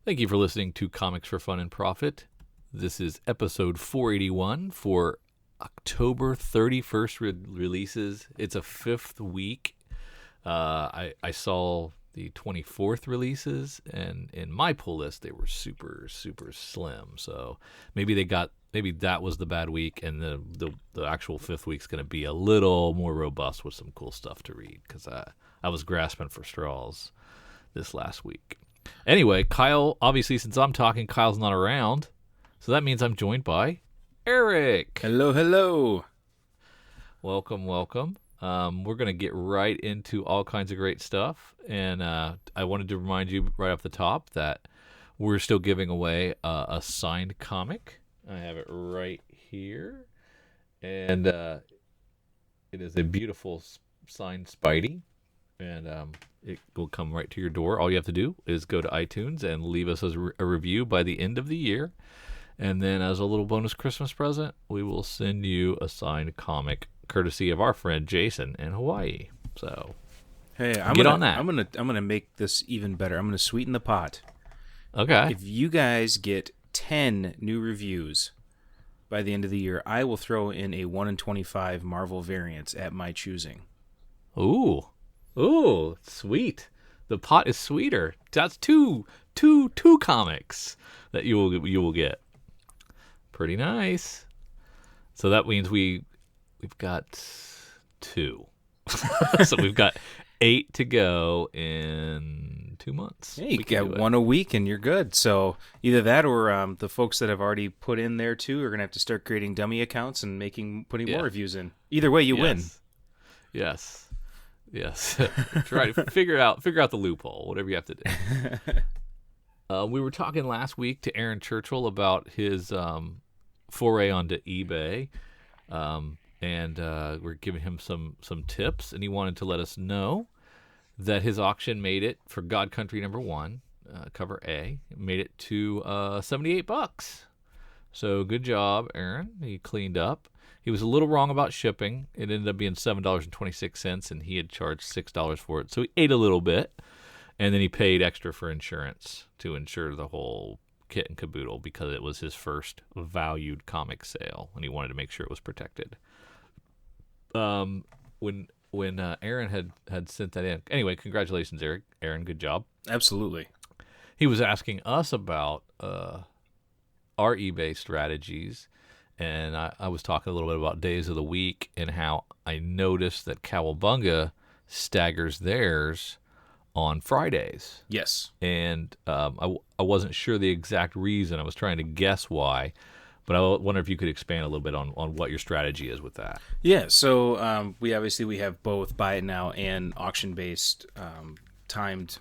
Thank you for listening to Comics for Fun and Profit. This is episode 481 for October 31st releases. It's a fifth week. I saw the 24th releases, and in my pull list, they were super, super slim. So maybe that was the bad week, and the actual fifth week's going to be a little more robust with some cool stuff to read, because I was grasping for straws this last week. Anyway, Kyle, obviously, since I'm talking, Kyle's not around. So that means I'm joined by Eric. Hello, hello. Welcome. We're going to get right into all kinds of great stuff. And I wanted to remind you right off the top that we're still giving away a signed comic. I have it right here. And it is a beautiful signed Spidey. And it will come right to your door. All you have to do is go to iTunes and leave us a review by the end of the year. And then as a little bonus Christmas present, we will send you a signed comic courtesy of our friend Jason in Hawaii. So hey, on that. I'm gonna make this even better. I'm gonna sweeten the pot. Okay. If you guys get 10 new reviews by the end of the year, I will throw in a 1 in 25 Marvel variants at my choosing. Ooh, sweet. The pot is sweeter. That's two comics that you will get. Pretty nice. So that means we've got 2. So we've got 8 to go in 2 months. Hey, you get one a week and you're good. So either that or the folks that have already put in there too are gonna have to start creating dummy accounts and putting more reviews in. Either way, you win. Yes. Try to figure out the loophole, whatever you have to do. We were talking last week to Aaron Churchill about his foray onto eBay, and we're giving him some tips, and he wanted to let us know that his auction made it for God Country #1, cover A, made it to $78. So good job, Aaron. He cleaned up. He was a little wrong about shipping. It ended up being $7.26, and he had charged $6 for it. So he ate a little bit, and then he paid extra for insurance to insure the whole kit and caboodle because it was his first valued comic sale, and he wanted to make sure it was protected. When Aaron had sent that in. Anyway, congratulations, Aaron. Good job. Absolutely. He was asking us about our eBay strategies. And I was talking a little bit about days of the week and how I noticed that Cowabunga staggers theirs on Fridays. Yes. And I wasn't sure the exact reason. I was trying to guess why. But I wonder if you could expand a little bit on what your strategy is with that. Yeah, so we have both buy it now and auction-based timed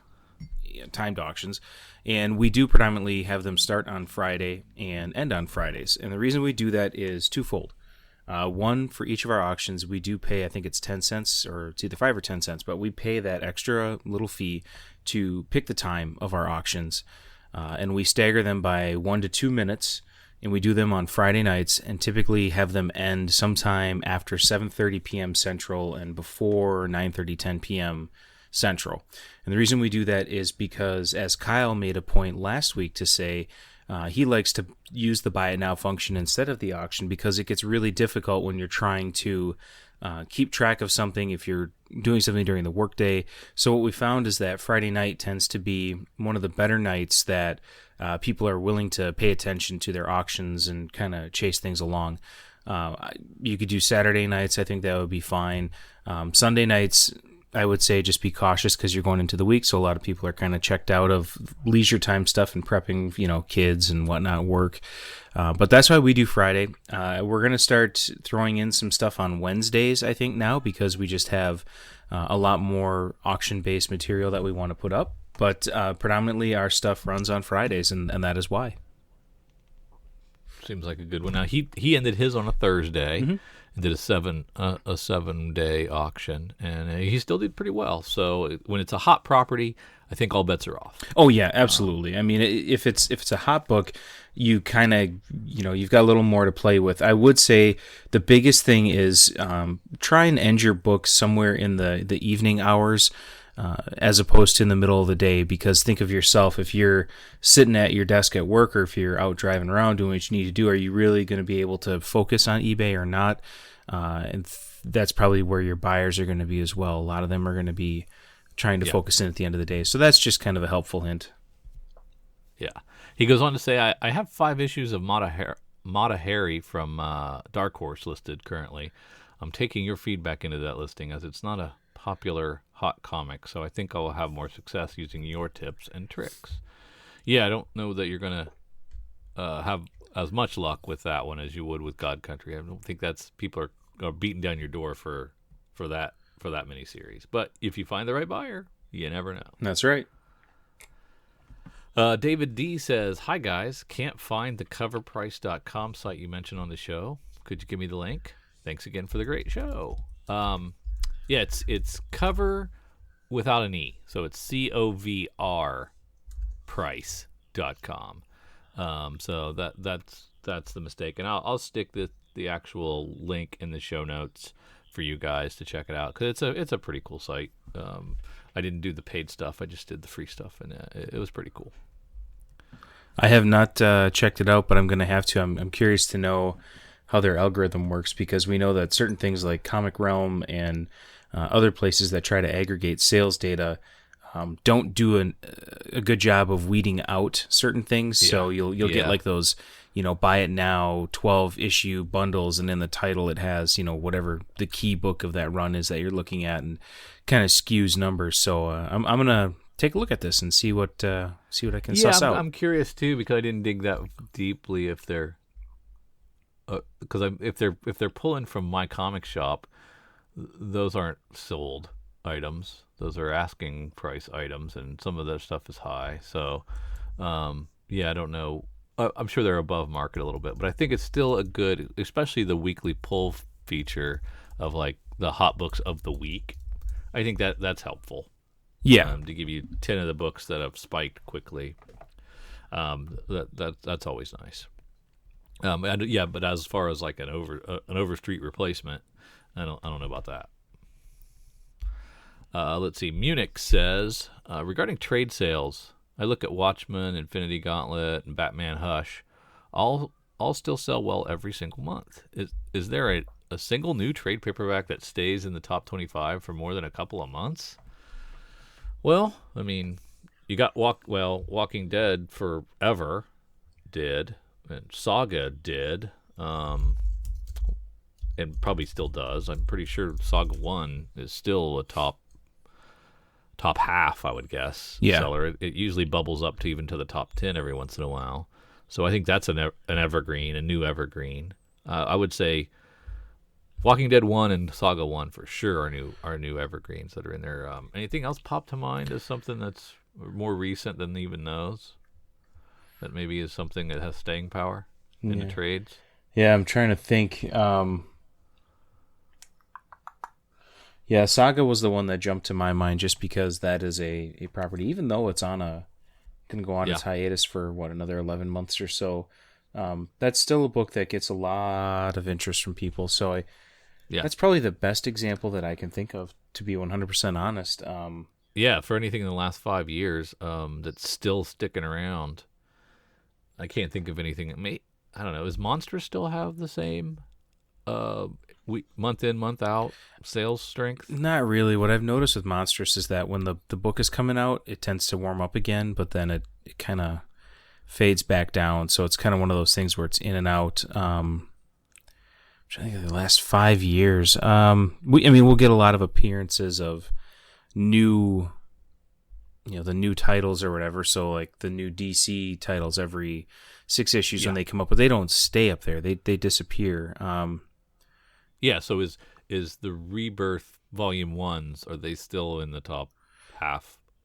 auctions, and we do predominantly have them start on Friday and end on Fridays. And the reason we do that is twofold. One, for each of our auctions, we do pay, I think it's 10 cents, or it's either 5 or 10 cents, but we pay that extra little fee to pick the time of our auctions, and we stagger them by 1 to 2 minutes, and we do them on Friday nights, and typically have them end sometime after 7:30 p.m. Central and before 9:30, 10 p.m. Central. And the reason we do that is because, as Kyle made a point last week to say, he likes to use the buy it now function instead of the auction because it gets really difficult when you're trying to keep track of something if you're doing something during the workday. So what we found is that Friday night tends to be one of the better nights that people are willing to pay attention to their auctions and kind of chase things along. You could do Saturday nights. I think that would be fine. Sunday nights, I would say just be cautious because you're going into the week, so a lot of people are kind of checked out of leisure time stuff and prepping, kids and whatnot, work. But that's why we do Friday. We're going to start throwing in some stuff on Wednesdays, I think, now, because we just have a lot more auction-based material that we want to put up. But predominantly our stuff runs on Fridays, and that is why. Seems like a good one. Now, he ended his on a Thursday. Mm-hmm. Did a 7-day auction, and he still did pretty well. So when it's a hot property, I think all bets are off. Oh yeah, absolutely. I mean, if it's a hot book, you kind of you've got a little more to play with. I would say the biggest thing is try and end your book somewhere in the evening hours. as opposed to in the middle of the day. Because think of yourself, if you're sitting at your desk at work, or if you're out driving around doing what you need to do, are you really going to be able to focus on eBay or not? That's probably where your buyers are going to be as well. A lot of them are going to be trying to focus in at the end of the day. So that's just kind of a helpful hint. Yeah. He goes on to say, I have 5 issues of Mata Hari from Dark Horse listed currently. I'm taking your feedback into that listing as it's not a popular hot comic, so I think I will have more success using your tips and tricks. Yeah, I don't know that you're going to have as much luck with that one as you would with God Country. I don't think that's people are beating down your door for that miniseries. But if you find the right buyer, you never know. That's right. David D says, "Hi guys, can't find the coverprice.com site you mentioned on the show. Could you give me the link? Thanks again for the great show." Yeah, it's cover without an E, so it's COVR price.com. So that's the mistake, and I'll stick the actual link in the show notes for you guys to check it out, because it's a pretty cool site. I didn't do the paid stuff; I just did the free stuff, and it was pretty cool. I have not checked it out, but I'm going to have to. I'm curious to know how their algorithm works, because we know that certain things like Comic Realm and other places that try to aggregate sales data don't do a good job of weeding out certain things. Yeah. So you'll get like those, buy it now 12 issue bundles, and in the title it has whatever the key book of that run is that you're looking at, and kind of skews numbers. So I'm gonna take a look at this and see what I can suss out. I'm curious too, because I didn't dig that deeply if they're if they're pulling from My Comic Shop, those aren't sold items. Those are asking price items, and some of their stuff is high. So, I don't know. I'm sure they're above market a little bit, but I think it's still a good, especially the weekly pull feature of like the hot books of the week. I think that's helpful. Yeah, to give you 10 of the books that have spiked quickly. That's always nice. But as far as like an overstreet replacement, I don't know about that. Let's see. Munich says, regarding trade sales, I look at Watchmen, Infinity Gauntlet, and Batman Hush. All still sell well every single month. Is there a single new trade paperback that stays in the top 25 for more than a couple of months? Well, I mean, you got Walking Dead forever did, and Saga did, and probably still does. I'm pretty sure Saga 1 is still a top half, I would guess, seller. It usually bubbles up to even to the top 10 every once in a while. So I think that's an evergreen, a new evergreen. I would say Walking Dead 1 and Saga 1 for sure are new evergreens that are in there. Anything else pop to mind as something that's more recent than even those? That maybe is something that has staying power in the trades? Yeah, I'm trying to think. Saga was the one that jumped to my mind, just because that is a property, even though it's going to go on its hiatus for another 11 months or so. That's still a book that gets a lot of interest from people. So that's probably the best example that I can think of, to be 100% honest. For anything in the last 5 years that's still sticking around, I can't think of anything. I don't know. Does Monster still have the same month in, month out sales strength? Not really. What I've noticed with Monstrous is that when the book is coming out, it tends to warm up again, but then it kind of fades back down. So it's kind of one of those things where it's in and out. I think the last 5 years, we'll get a lot of appearances of new, the new titles or whatever. So like the new DC titles every 6 issues when they come up, but they don't stay up there. They disappear. So is the Rebirth Volume 1s, are they still in the top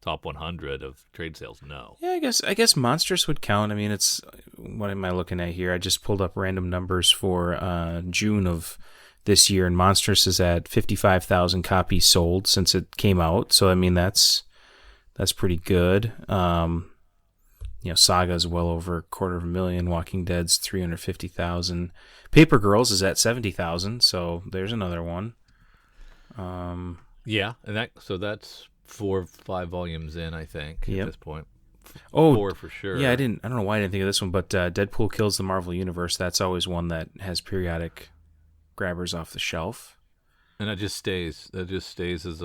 100 of trade sales? No. Yeah, I guess Monstrous would count. I mean, it's, what am I looking at here? I just pulled up random numbers for June of this year, and Monstrous is at 55,000 copies sold since it came out. So I mean, that's pretty good. Saga's well over 250,000. Walking Dead's 350,000. Paper Girls is at 70,000. So there's another one. And that's 4 or 5 volumes in, I think, at this point. Oh, 4 for sure. Yeah, I don't know why I didn't think of this one, but Deadpool Kills the Marvel Universe. That's always one that has periodic grabbers off the shelf. And that just stays. That just stays as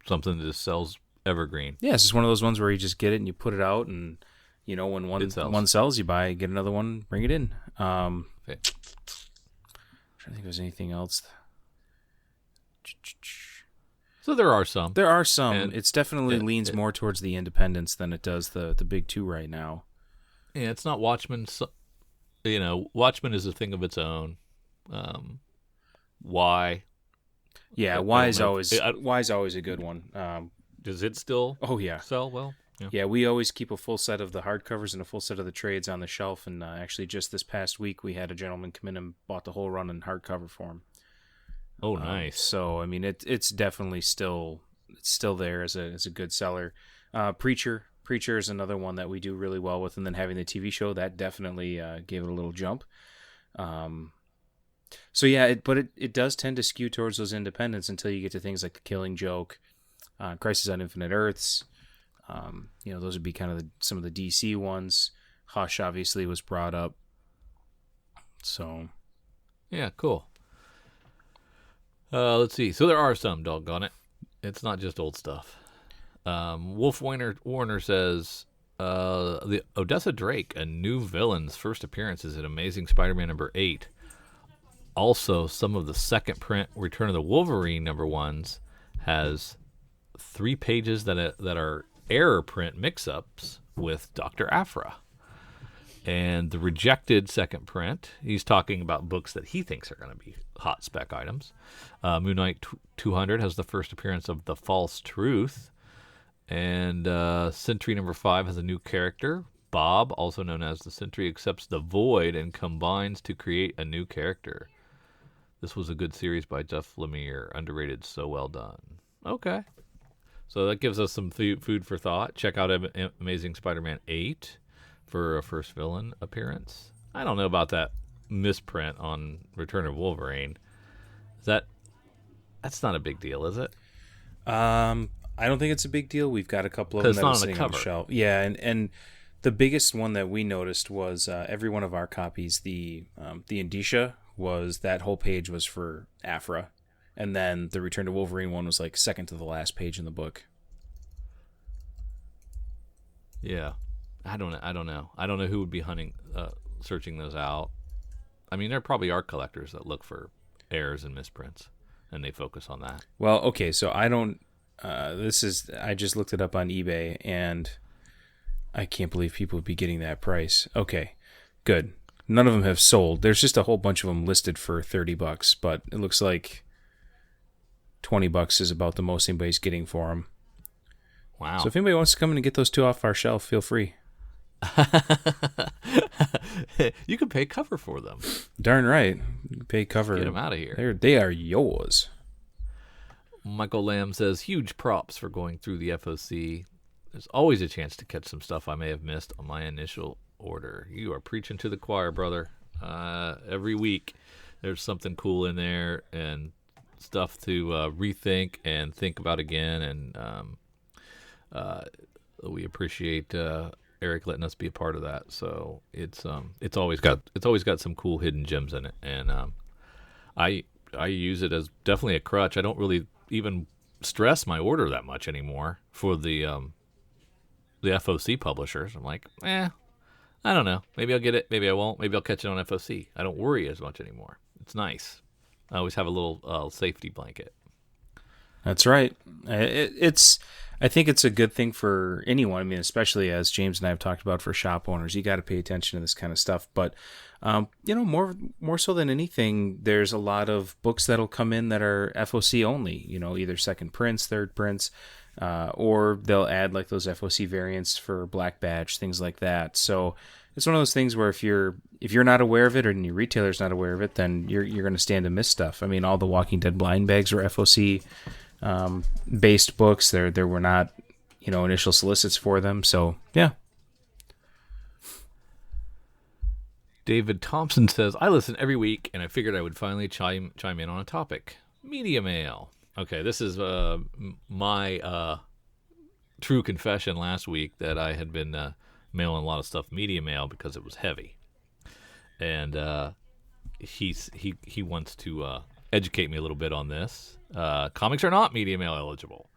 something that just sells evergreen. Yeah, it's just one of those ones where you just get it and you put it out, and when one sells, you get another one, bring it in. I'm trying to think if there's anything else. So there are some. There are some. It's definitely leans more towards the independents than it does the big two right now. Yeah, it's not Watchmen. Watchmen is a thing of its own. Why? Yeah, Why is always a good one. Does it still? Oh yeah, sell well? Yeah, we always keep a full set of the hardcovers and a full set of the trades on the shelf. And actually, just this past week, we had a gentleman come in and bought the whole run in hardcover for him. Oh, nice. So I mean, it's definitely still there as a good seller. Preacher is another one that we do really well with, and then having the TV show that definitely gave it a little jump. So yeah, but it does tend to skew towards those independents until you get to things like The Killing Joke, Crisis on Infinite Earths. Those would be kind of some of the DC ones. Hush obviously was brought up. So yeah, cool. Let's see. So there are some, doggone it. It's not just old stuff. Wolf Warner says, the Odessa Drake, a new villain's first appearance, is at Amazing Spider-Man number 8. Also, some of the second print Return of the Wolverine number 1s has 3 pages that are error print mix-ups with Dr. Aphra. And the rejected second print, he's talking about books that he thinks are going to be hot spec items. Moon Knight 200 has the first appearance of The False Truth. And Sentry number 5 has a new character. Bob, also known as the Sentry, accepts the Void and combines to create a new character. This was a good series by Jeff Lemire. Underrated, so well done. Okay. So that gives us some food for thought. Check out Amazing Spider-Man 8 for a first villain appearance. I don't know about that misprint on Return of Wolverine. That's not a big deal, is it? I don't think it's a big deal. We've got a couple of them that are sitting on the shelf. Yeah, and the biggest one that we noticed was every one of our copies, the Indicia was that whole page was for Aphra, and then the Return to Wolverine one was like second to the last page in the book. Yeah. I don't know. I don't know who would be searching those out. I mean, there probably are collectors that look for errors and misprints, and they focus on that. Well, okay, so I don't. I just looked it up on eBay, and I can't believe people would be getting that price. Okay, good. None of them have sold. There's just a whole bunch of them listed for $30, but it looks like $20 is about the most anybody's getting for them. Wow. So if anybody wants to come in and get those 2 off our shelf, feel free. You can pay cover for them. Darn right. Pay cover. Get them out of here. They are yours. Michael Lamb says, huge props for going through the FOC. There's always a chance to catch some stuff I may have missed on my initial order. You are preaching to the choir, brother. Every week there's something cool in there and stuff to rethink and think about again. And we appreciate Eric letting us be a part of that. So it's always got some cool hidden gems in it. And I use it as definitely a crutch. I don't really even stress my order that much anymore for the FOC publishers. I'm like, I don't know. Maybe I'll get it. Maybe I won't. Maybe I'll catch it on FOC. I don't worry as much anymore. It's nice. I always have a little safety blanket. That's right. I think it's a good thing for anyone. I mean, especially as James and I have talked about for shop owners, you got to pay attention to this kind of stuff. But more so than anything, there's a lot of books that'll come in that are FOC only. Either second prints, third prints, or they'll add like those FOC variants for Black Badge, things like that. So it's one of those things where if you're not aware of it, or your retailer's not aware of it, then you're going to stand to miss stuff. I mean, all the Walking Dead blind bags were FOC based books. There were not initial solicits for them. So yeah. David Thompson says, I listen every week, and I figured I would finally chime in on a topic. Media mail. Okay, this is my true confession last week that I had been mailing a lot of stuff media mail because it was heavy, and he wants to educate me a little bit on this. Comics are not media mail eligible.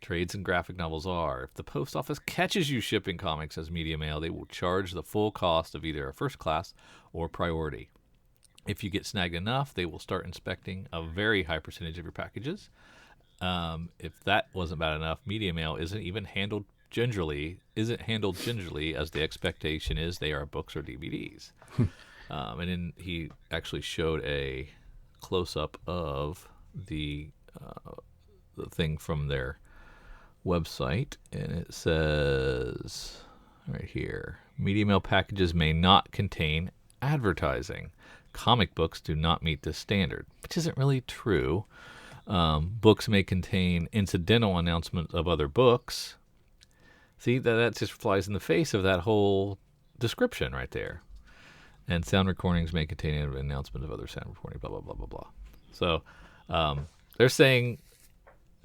Trades and graphic novels are. If the post office catches you shipping comics as media mail, they will charge the full cost of either a first class or priority. If you get snagged enough, they will start inspecting a very high percentage of your packages. If that wasn't bad enough, media mail isn't handled gingerly as the expectation is they are books or DVDs. And then he actually showed a close-up of the thing from their website, and it says right here, media mail packages may not contain advertising. Comic books do not meet this standard, which isn't really true. Books may contain incidental announcements of other books. See, that just flies in the face of that whole description right there. And sound recordings may contain an announcement of other sound recording, blah, blah, blah, blah, blah. So they're saying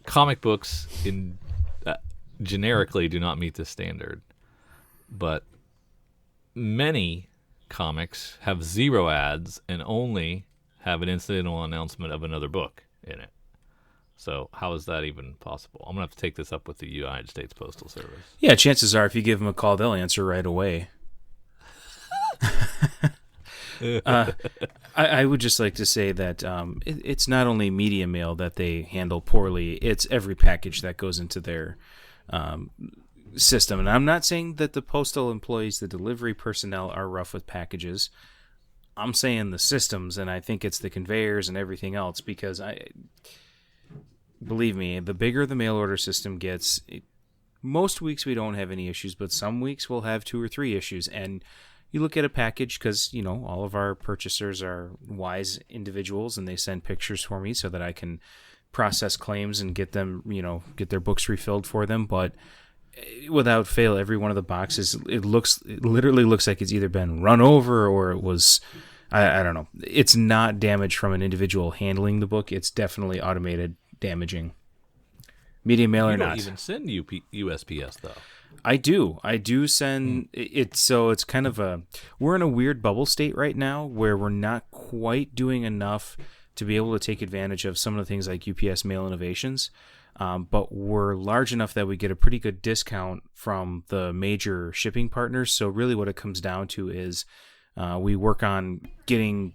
comic books generically do not meet this standard. But many comics have 0 ads and only have an incidental announcement of another book in it. So how is that even possible? I'm going to have to take this up with the United States Postal Service. Yeah, chances are if you give them a call, they'll answer right away. I would just like to say that it's not only media mail that they handle poorly, it's every package that goes into their system. And I'm not saying that the postal employees, the delivery personnel, are rough with packages. I'm saying the systems, and I think it's the conveyors and everything else, because believe me, the bigger the mail order system gets, most weeks we don't have any issues, but some weeks we'll have 2 or 3 issues. And you look at a package, because, all of our purchasers are wise individuals, and they send pictures for me so that I can process claims and get them, get their books refilled for them. But without fail, every one of the boxes, it literally looks like it's either been run over or it was, I don't know. It's not damage from an individual handling the book. It's definitely automated damaging. Media mail or not. You don't even send USPS, though. I do send it. So it's kind of we're in a weird bubble state right now where we're not quite doing enough to be able to take advantage of some of the things like UPS Mail Innovations. But we're large enough that we get a pretty good discount from the major shipping partners. So really what it comes down to is we work on getting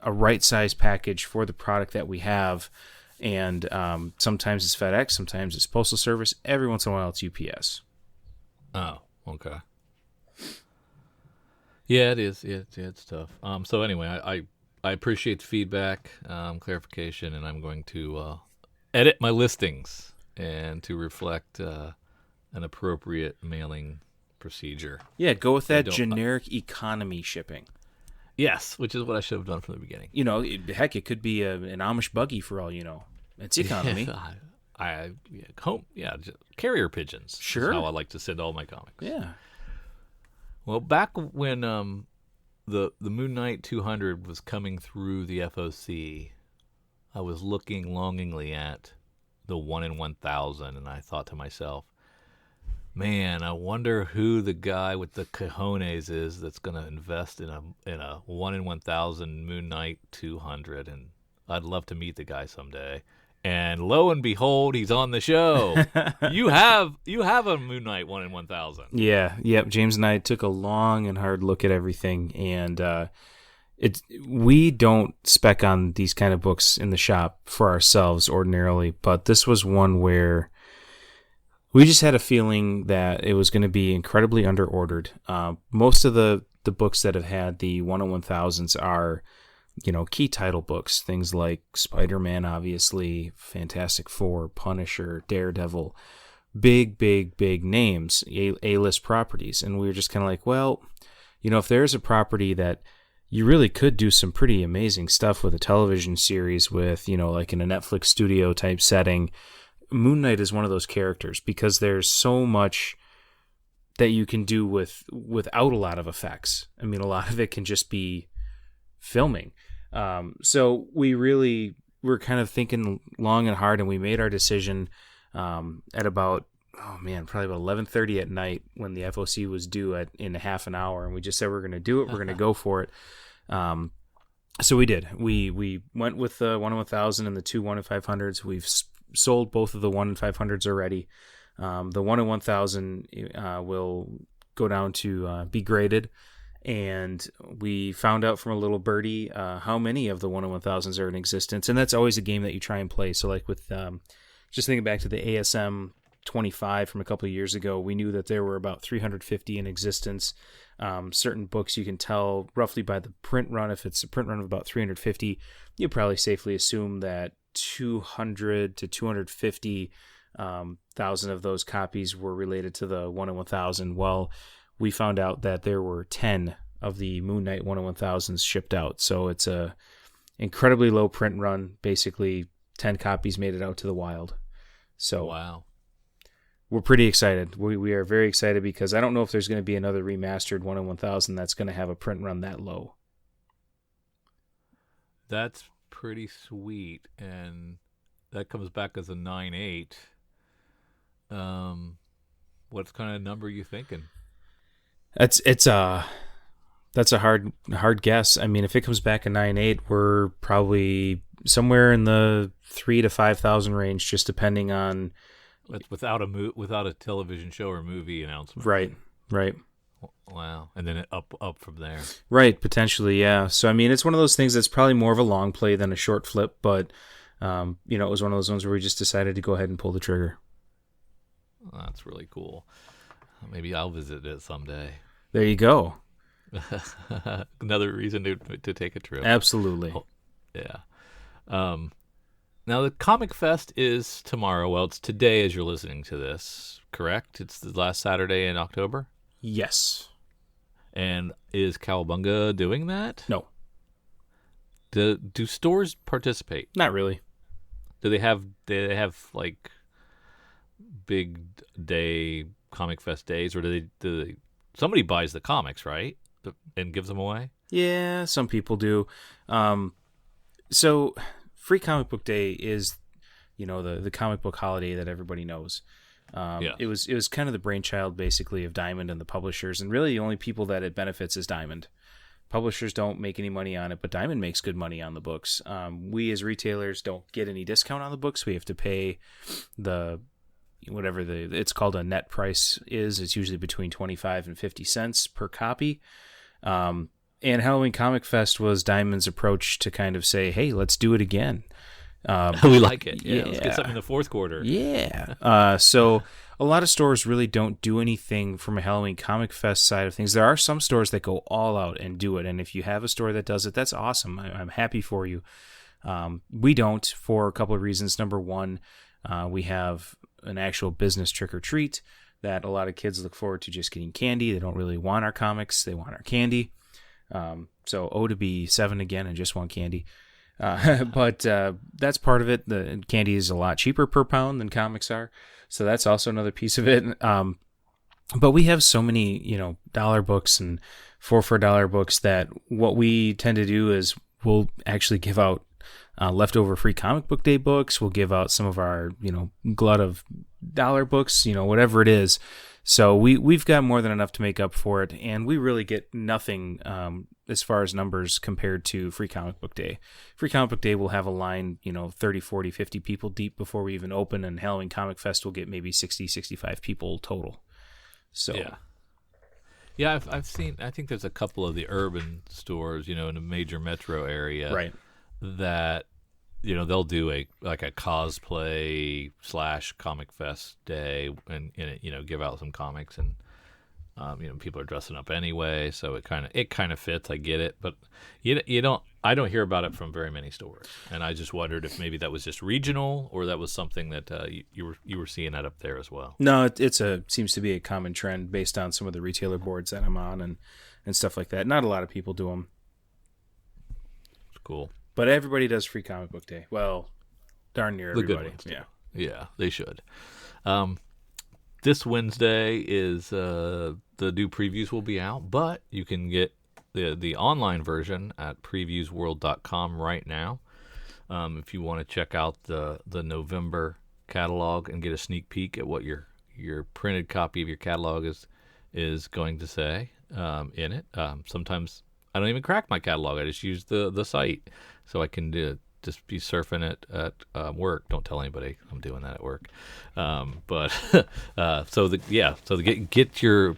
a right size package for the product that we have. And sometimes it's FedEx, sometimes it's Postal Service. Every once in a while it's UPS. Oh, okay. Yeah, it is. It's tough. So anyway, I appreciate the feedback, clarification, and I'm going to edit my listings and to reflect an appropriate mailing procedure. Yeah, go with that generic economy shipping. Yes, which is what I should have done from the beginning. Heck, it could be an Amish buggy for all you know. It's economy. Carrier pigeons. Sure. Is how I like to send all my comics. Yeah. Well, back when the Moon Knight 200 was coming through the FOC, I was looking longingly at the 1 in 1,000, and I thought to myself, man, I wonder who the guy with the cojones is that's going to invest in a 1 in 1,000 Moon Knight 200, and I'd love to meet the guy someday. And lo and behold, he's on the show. You have a Moon Knight 1 in 1,000. Yeah, yep. James and I took a long and hard look at everything, and we don't spec on these kind of books in the shop for ourselves ordinarily, but this was one where we just had a feeling that it was going to be incredibly underordered. Most of the books that have had the 1 in 1,000s are, key title books, things like Spider-Man, obviously, Fantastic Four, Punisher, Daredevil, big names, A-list properties. And we were just kind of like, well, if there's a property that you really could do some pretty amazing stuff with a television series with, like in a Netflix studio type setting, Moon Knight is one of those characters, because there's so much that you can do without a lot of effects. I mean, a lot of it can just be filming. So we really were kind of thinking long and hard, and we made our decision at about oh man, probably about 11:30 at night when the FOC was due in a half an hour, and we just said we're going to do it. We're going to go for it. So we did. We went with the 1 in 1,000 and the 2 1 in 500s. We've sold both of the 1 in 500s already. The 1 in 1,000 will go down to be graded, and we found out from a little birdie how many of the 1 in 1,000s are in existence, and that's always a game that you try and play. So like with just thinking back to the ASM 25 from a couple of years ago, we knew that there were about 350 in existence. Certain books you can tell roughly by the print run. If it's a print run of about 350, you probably safely assume that 200 to 250 thousand of those copies were related to the 1 in 1,000. Well, we found out that there were 10 of the Moon Knight 1 in 1,000s shipped out. So it's a incredibly low print run. Basically, 10 copies made it out to the wild. So wow. We're pretty excited. We are very excited because I don't know if there's going to be another remastered 1 in 1,000 that's going to have a print run that low. That's pretty sweet, and that comes back as a 9.8. What kind of number are you thinking? That's a hard guess. I mean, if it comes back a 9.8, we're probably somewhere in the 3,000 to 5,000 range, just depending on. That's without a television show or movie announcement. Right. Wow, and then up from there. Right, potentially, yeah. So I mean, it's one of those things that's probably more of a long play than a short flip, but it was one of those ones where we just decided to go ahead and pull the trigger. Well, that's really cool. Maybe I'll visit it someday. There you go. Another reason to take a trip. Absolutely. Oh, yeah. Now, the ComicFest is tomorrow. Well, it's today as you're listening to this, correct? It's the last Saturday in October? Yes. And is Cowabunga doing that? No. Do stores participate? Not really. Do they have like big day ComicFest days, or do they somebody buys the comics, right? And gives them away? Yeah, some people do. So Free Comic Book Day is, the comic book holiday that everybody knows. It was kind of the brainchild, basically, of Diamond and the publishers, and really the only people that it benefits is Diamond. Publishers don't make any money on it, but Diamond makes good money on the books. We as retailers don't get any discount on the books. We have to pay it's called a net price is. It's usually between 25 and 50 cents per copy. And Halloween Comic Fest was Diamond's approach to kind of say, hey, let's do it again. We like it. Yeah, let's get something in the fourth quarter. Yeah. So a lot of stores really don't do anything from a Halloween Comic Fest side of things. There are some stores that go all out and do it. And if you have a store that does it, that's awesome. I'm happy for you. We don't, for a couple of reasons. Number one, we have an actual business trick or treat that a lot of kids look forward to just getting candy. They don't really want our comics. They want our candy. So to be 7 again and just want candy. But that's part of it. The candy is a lot cheaper per pound than comics are. So that's also another piece of it. But we have so many, dollar books and $4 books that what we tend to do is we'll actually give out leftover Free Comic Book Day books. We'll give out some of our, glut of dollar books, whatever it is. So we've got more than enough to make up for it, and we really get nothing as far as numbers compared to Free Comic Book Day. Free Comic Book Day will have a line, 30, 40, 50 people deep before we even open, and Halloween Comic Fest will get maybe 60, 65 people total. So yeah, I've seen. I think there's a couple of the urban stores, in a major metro area, right, that they'll do a cosplay / Comic Fest day and give out some comics, and people are dressing up anyway, so it kind of fits. I get it, but I don't hear about it from very many stores, and I just wondered if maybe that was just regional or that was something that you were seeing that up there as well. No, seems to be a common trend based on some of the retailer boards that I'm on and stuff like that. Not a lot of people do them. It's cool. But everybody does Free Comic Book Day. Well, darn near everybody. The good ones. Yeah, they should. This Wednesday is the new previews will be out, but you can get the online version at previewsworld.com right now. If you want to check out the November catalog and get a sneak peek at what you're your printed copy of your catalog is going to say in it. Sometimes I don't even crack my catalog. I just use the site, so I can just be surfing it at work. Don't tell anybody I'm doing that at work. But get your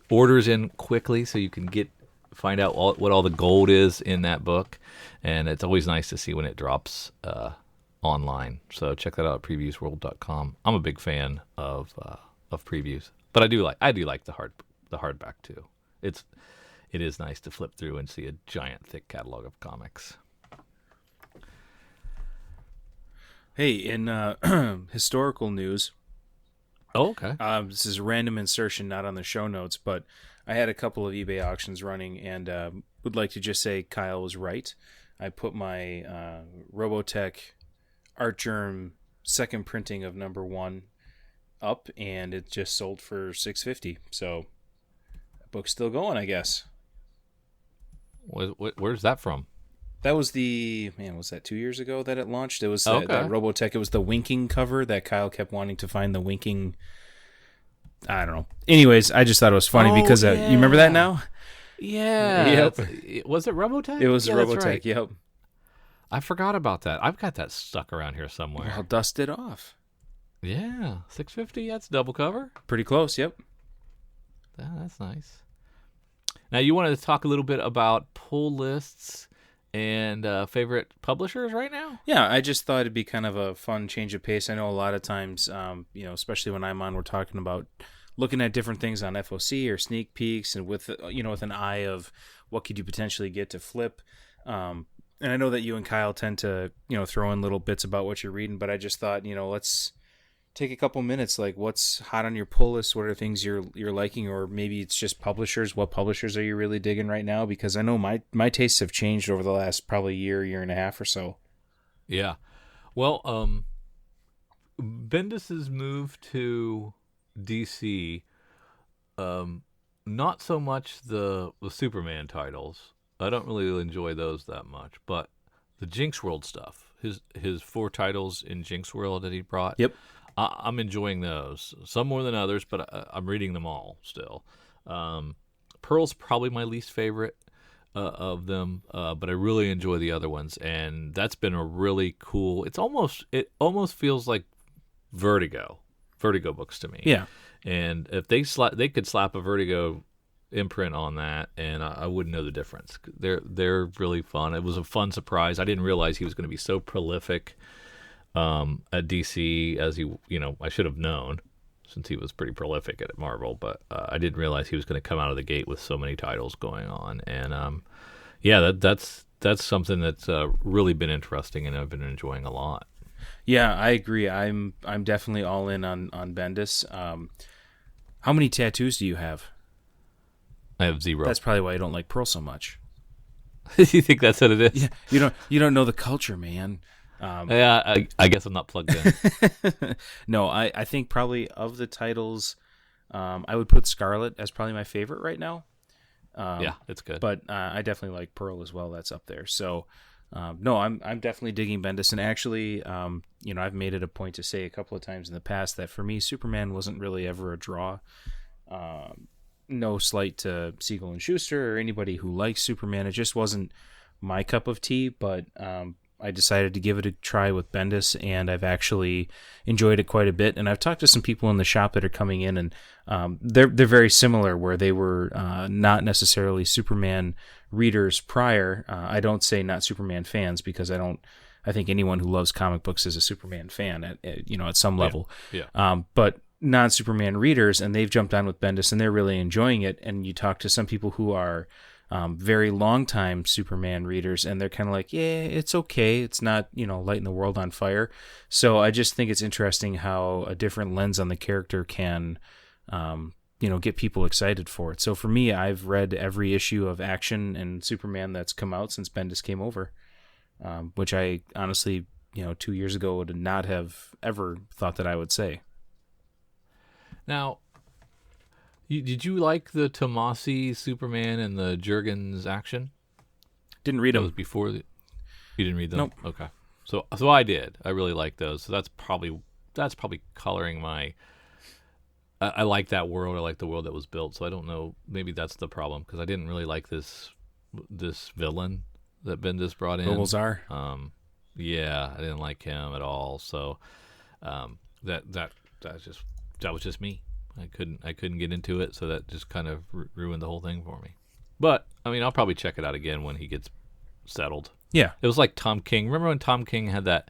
orders in quickly so you can find out what all the gold is in that book, and it's always nice to see when it drops online. So check that out at previewsworld.com. I'm a big fan of previews, but I do like the hardback too. It is nice to flip through and see a giant thick catalog of comics. Hey, in historical news. Oh, okay. This is a random insertion, not on the show notes, but I had a couple of eBay auctions running, and would like to just say Kyle was right. I put my Robotech Art Germ second printing of number 1 up, and it just sold for $650. So that book's still going, I guess. Where's that from? That was was that 2 years ago that it launched? It was that Robotech. It was the winking cover that Kyle kept wanting to find, the winking. I don't know. Anyways, I just thought it was funny because you remember that now? Yeah. Yep. Was it Robotech? It was Robotech, right. Yep. I forgot about that. I've got that stuck around here somewhere. I'll dust it off. Yeah, $650. That's double cover. Pretty close, yep. That's nice. Now, you wanted to talk a little bit about pull lists and favorite publishers right now? Yeah, I just thought it'd be kind of a fun change of pace. I know a lot of times, especially when I'm on, we're talking about looking at different things on FOC or sneak peeks, and with an eye of what could you potentially get to flip. And I know that you and Kyle tend to throw in little bits about what you're reading, but I just thought let's take a couple minutes. Like, what's hot on your pull list? What are things you're liking, or maybe it's just publishers. What publishers are you really digging right now? Because I know my tastes have changed over the last probably year and a half or so. Yeah, well, Bendis's move to DC, not so much the Superman titles. I don't really enjoy those that much, but the Jinx World stuff, his 4 titles in Jinx World that he brought. Yep. I'm enjoying those, some more than others, but I'm reading them all still. Pearl's probably my least favorite of them, but I really enjoy the other ones, and that's been a really cool. It almost feels like Vertigo books to me. Yeah. And if they could slap a Vertigo imprint on that, and I wouldn't know the difference. They're really fun. It was a fun surprise. I didn't realize he was going to be so prolific at DC as I should have known, since he was pretty prolific at Marvel, but I didn't realize he was going to come out of the gate with so many titles going on. And that's something that's really been interesting, and I've been enjoying a lot. Yeah, I agree. I'm definitely all in on Bendis. How many tattoos do you have? I have 0. That's probably why you don't like Pearl so much. You think that's what it is? Yeah, you don't know the culture, man. I guess I'm not plugged in. No, I think probably of the titles, I would put Scarlet as probably my favorite right now. Yeah, it's good. But I definitely like Pearl as well. That's up there. So, no, I'm definitely digging Bendis. And actually, I've made it a point to say a couple of times in the past that for me, Superman wasn't really ever a draw. No slight to Siegel and Schuster or anybody who likes Superman. It just wasn't my cup of tea, but I decided to give it a try with Bendis, and I've actually enjoyed it quite a bit. And I've talked to some people in the shop that are coming in, and they're very similar, where they were not necessarily Superman readers prior. I don't say not Superman fans, because I think anyone who loves comic books is a Superman fan at some level. Yeah. But non-Superman readers, and they've jumped on with Bendis, and they're really enjoying it. And you talk to some people who are very long-time Superman readers, and they're kind of like, yeah, it's okay. It's not, lighting the world on fire. So I just think it's interesting how a different lens on the character can, get people excited for it. So for me, I've read every issue of Action and Superman that's come out since Bendis came over, which I honestly, 2 years ago would not have ever thought that I would say. Now, did you like the Tomasi Superman and the Jurgens Action? Didn't read them. That was before you didn't read them? Nope. Okay. So I did. I really like those. So that's probably coloring my I like that world. I like the world that was built. So I don't know. Maybe that's the problem because I didn't really like this villain that Bendis brought in. Bobelzar. Yeah, I didn't like him at all. So that was just me. I couldn't get into it. So that just kind of ruined the whole thing for me. But I mean, I'll probably check it out again when he gets settled. Yeah. It was like Tom King. Remember when Tom King had that,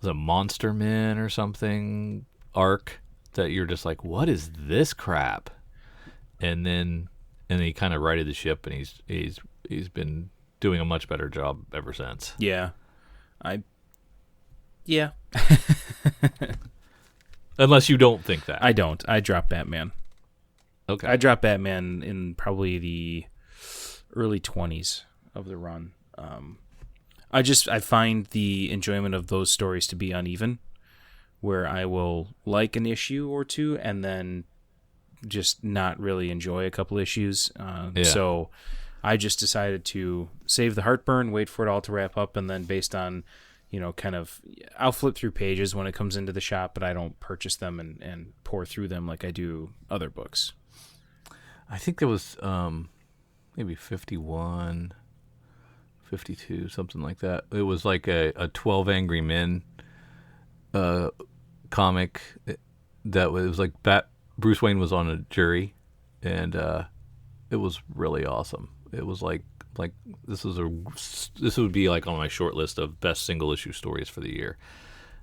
was it Monster Men or something arc that you're just like, what is this crap? And then he kind of righted the ship, and he's been doing a much better job ever since. Yeah. Yeah. Unless you don't think that. I don't. I dropped Batman. Okay. I dropped Batman in probably the early 20s of the run. I find the enjoyment of those stories to be uneven, where I will like an issue or two and then just not really enjoy a couple issues. So I just decided to save the heartburn, wait for it all to wrap up, and then based on, kind of, I'll flip through pages when it comes into the shop, but I don't purchase them and pour through them like I do other books. I think there was maybe 51, 52, something like that. It was like a 12 Angry Men comic that was like Bruce Wayne was on a jury, and it was really awesome. It was like this would be like on my short list of best single issue stories for the year.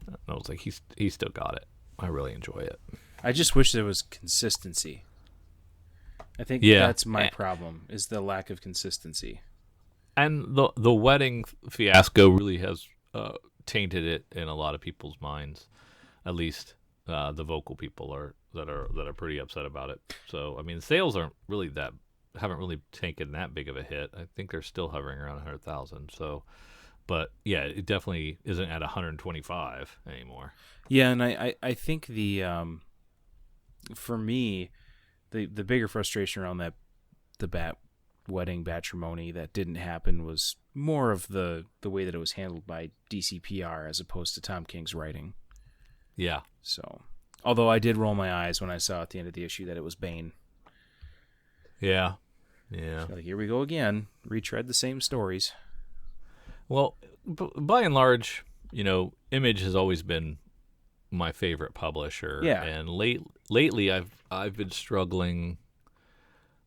And I was like, he's still got it. I really enjoy it. I just wish there was consistency. I think that's my problem, is the lack of consistency. And the wedding fiasco really has tainted it in a lot of people's minds. At least the vocal people that are pretty upset about it. So I mean, sales haven't really taken that big of a hit. I think they're still hovering around 100,000. So, but yeah, it definitely isn't at 125 anymore. Yeah, and I think for me, the bigger frustration around the Bat wedding matrimony that didn't happen was more of the way that it was handled by DCPR as opposed to Tom King's writing. Yeah. So, although I did roll my eyes when I saw at the end of the issue that it was Bane. Yeah. Yeah. Like, here we go again. Retread the same stories. Well, by and large, Image has always been my favorite publisher. Yeah. And lately I've been struggling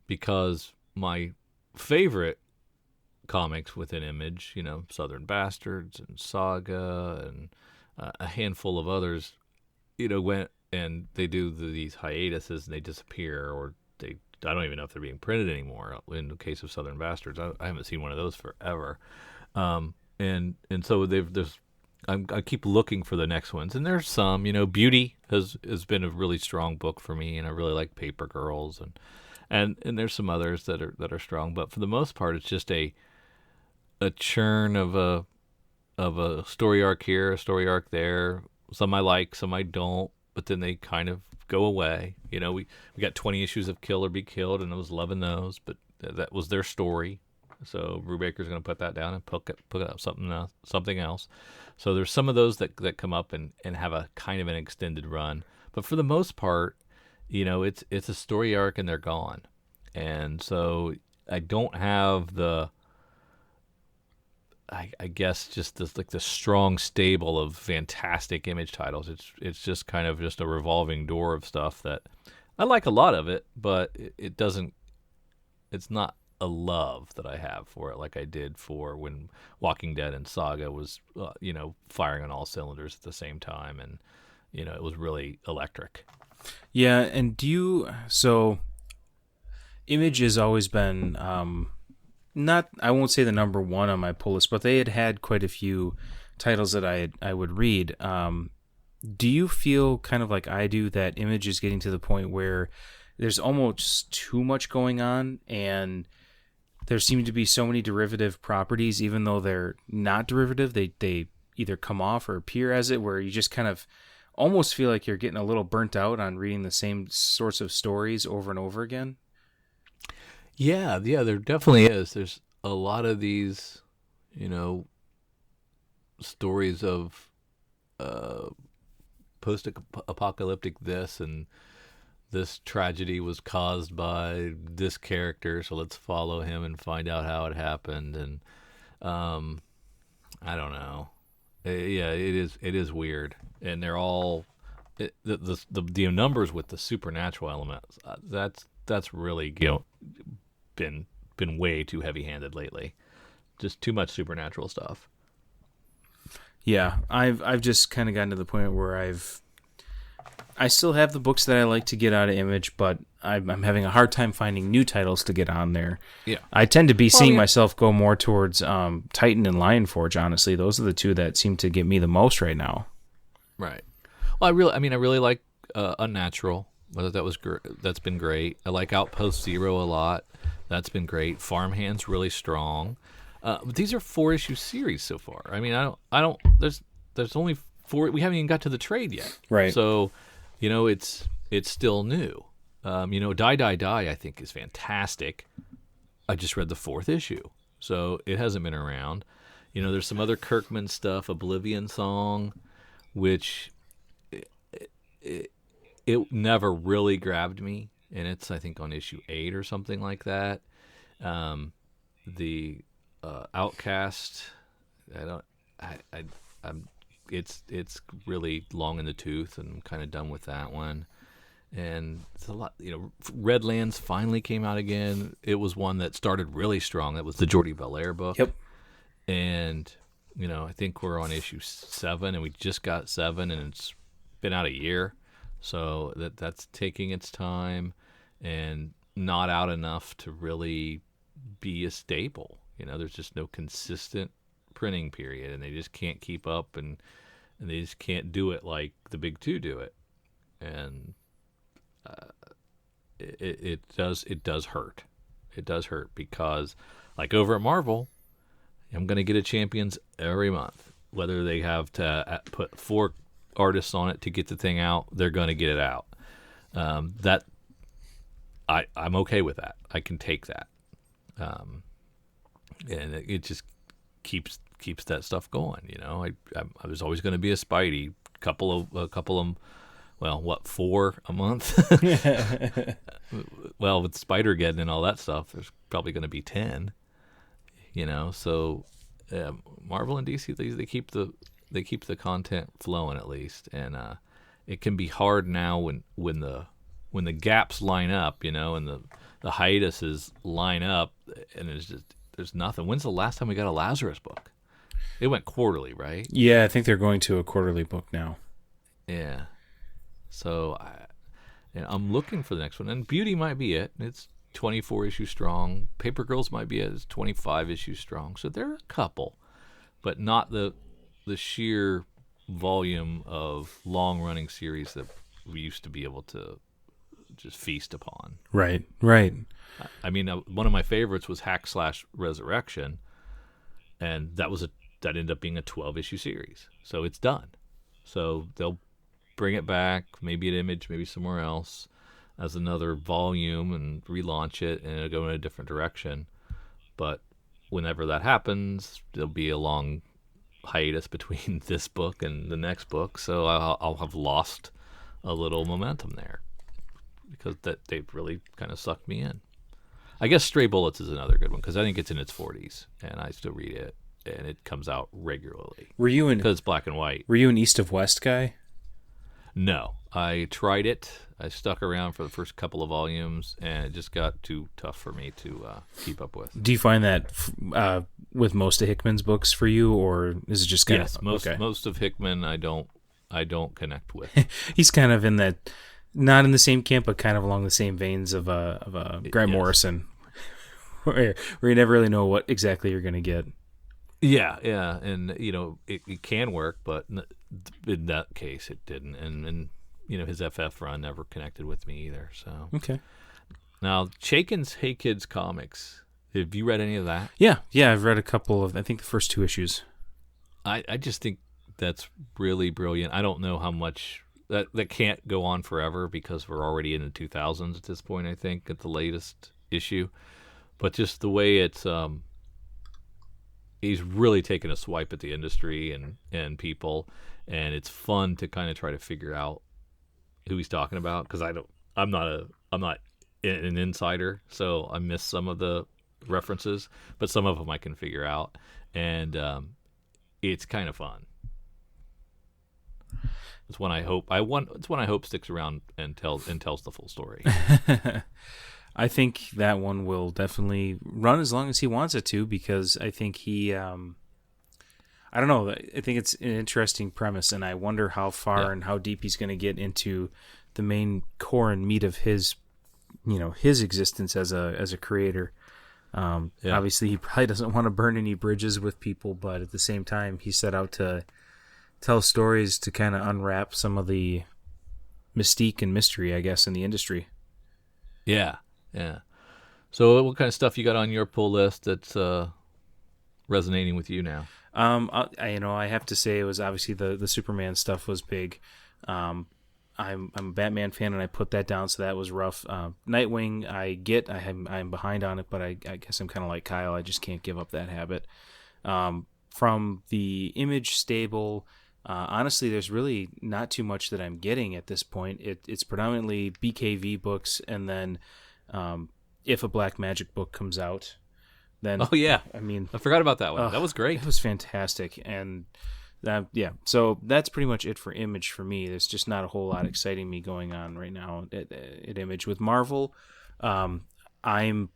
because my favorite comics within Image, Southern Bastards and Saga and a handful of others, went and they do these hiatuses and they disappear, or I don't even know if they're being printed anymore. In the case of Southern Bastards, I haven't seen one of those forever. And so I keep looking for the next ones, and there's some. Beauty has been a really strong book for me, and I really like Paper Girls, and there's some others that are strong. But for the most part, it's just a churn of a story arc here, a story arc there. Some I like, some I don't, but then they kind of go away. We got 20 issues of Kill or Be Killed, and I was loving those, but that was their story. So Brubaker's going to put that down and put up something else. So there's some of those that come up and have a kind of an extended run. But for the most part, it's a story arc and they're gone. And so I don't have I guess just this like the strong stable of fantastic Image titles. It's just kind of just a revolving door of stuff that I like a lot of it, but it's not a love that I have for it like I did for when Walking Dead and Saga was firing on all cylinders at the same time, and it was really electric. Yeah, and so Image has always been not, I won't say the number one on my pull list, but they had quite a few titles that I would read. Do you feel kind of like I do that Image is getting to the point where there's almost too much going on, and there seem to be so many derivative properties, even though they're not derivative, they either come off or appear as it, where you just kind of almost feel like you're getting a little burnt out on reading the same sorts of stories over and over again? Yeah, there definitely is. There's a lot of these, stories of post-apocalyptic this and this tragedy was caused by this character, so let's follow him and find out how it happened. And I don't know. Yeah, it is weird, and they're all the numbers with the supernatural elements. That's really been way too heavy-handed lately. Just too much supernatural stuff. Yeah, I've just kind of gotten to the point where I still have the books that I like to get out of Image, but I'm having a hard time finding new titles to get on there. Yeah, I tend to be seeing myself go more towards Titan and Lion Forge. Honestly, those are the two that seem to get me the most right now. Right. Well, I really like Unnatural. That's been great. I like Outpost Zero a lot. That's been great. Farmhand's really strong. But these are 4-issue series so far. I mean, I don't. There's only 4. We haven't even got to the trade yet. Right. So, it's still new. Die Die Die I think is fantastic. I just read the 4th issue, so it hasn't been around. There's some other Kirkman stuff, Oblivion Song, which it never really grabbed me, and it's I think on issue 8 or something like that. The Outcast, it's really long in the tooth, and I'm kind of done with that one. And it's a lot, Redlands finally came out again. It was one that started really strong. That was the Jordi Belair book. Yep. And I think we're on issue 7, and we just got 7, and it's been out a year, so that's taking its time, and not out enough to really be a staple. There's just no consistent printing period, and they just can't keep up, and they just can't do it like the big two do it, and it does hurt. It does hurt because, like over at Marvel, I'm going to get a Champions every month, whether they have to put 4 artists on it to get the thing out. They're going to get it out. That I'm okay with that. I can take that. And it just keeps that stuff going. I was always going to be a Spidey. A couple of, well, 4 a month? Well, with Spider-Geddon and all that stuff, there's probably going to be 10. So Marvel and DC, they keep the content flowing at least, and it can be hard now when the gaps line up, and the hiatuses line up, and there's nothing. When's the last time we got a Lazarus book? It went quarterly, right? Yeah, I think they're going to a quarterly book now. Yeah. So I'm looking for the next one, and Beauty might be it. It's 24 issues strong. Paper Girls might be it. It's 25 issues strong. So there are a couple, but not the sheer volume of long-running series that we used to be able to just feast upon. Right. I mean, one of my favorites was Hack/Resurrection, and that ended up being a 12-issue series. So it's done. So they'll bring it back, maybe at Image, maybe somewhere else, as another volume and relaunch it, and it'll go in a different direction. But whenever that happens, there'll be a long hiatus between this book and the next book, so I'll have lost a little momentum there because they've really kind of sucked me in. I guess Stray Bullets is another good one because I think it's in its 40s, and I still read it, and it comes out regularly. Because it's black and white. Were you an East of West guy? No, I tried it. I stuck around for the first couple of volumes, and it just got too tough for me to keep up with. Do you find that with most of Hickman's books for you, or is it just kind of most of Hickman I don't connect with. He's kind of in that, not in the same camp, but kind of along the same veins of Grant Morrison, where you never really know what exactly you're going to get. Yeah, and it can work, but in that case it didn't, and his FF run never connected with me either. So okay. Now Chaykin's Hey Kids comics, have you read any of that? Yeah, I've read a couple of, I think the first 2 issues. I just think that's really brilliant. I don't know how much that can't go on forever because we're already in the 2000s at this point. I think at the latest issue, but just the way it's he's really taken a swipe at the industry and people, and it's fun to kind of try to figure out who he's talking about because I'm not an insider, so I missed some of the references, but some of them I can figure out, and it's kind of fun. It's one I hope It's one I hope sticks around and tells the full story. I think that one will definitely run as long as he wants it to, because I think he, I don't know, I think it's an interesting premise, and I wonder how far and how deep he's going to get into the main core and meat of his, his existence as a creator. Obviously, he probably doesn't want to burn any bridges with people, but at the same time, he set out to tell stories to kind of unwrap some of the mystique and mystery, I guess, in the industry. Yeah. So what kind of stuff you got on your pull list that's resonating with you now? I have to say, it was obviously the Superman stuff was big. I'm a Batman fan, and I put that down, so that was rough. Nightwing, I'm behind on it, but I guess I'm kind of like Kyle. I just can't give up that habit. From the Image stable, honestly, there's really not too much that I'm getting at this point. It's predominantly BKV books, and then if a Black Magic book comes out, then I forgot about that one. That was great. It was fantastic, and so that's pretty much it for Image for me. There's just not a whole lot exciting me going on right now at Image. With Marvel, I'm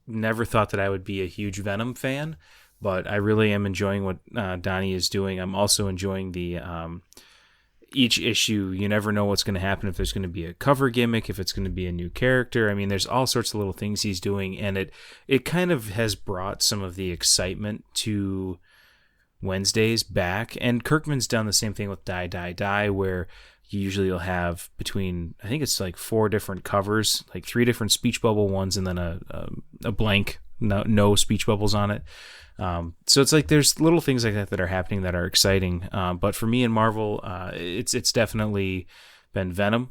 never thought that I would be a huge Venom fan, but I really am enjoying what Donnie is doing. I'm also enjoying the each issue. You never know what's going to happen, if there's going to be a cover gimmick, if it's going to be a new character. I mean, there's all sorts of little things he's doing, and it kind of has brought some of the excitement to Wednesdays back. And Kirkman's done the same thing with Die, Die, Die, where usually you'll have between, I think it's like 4 different covers, like 3 different speech bubble ones, and then a blank, no speech bubbles on it. So it's like there's little things like that are happening that are exciting. But for me in Marvel, it's definitely been Venom.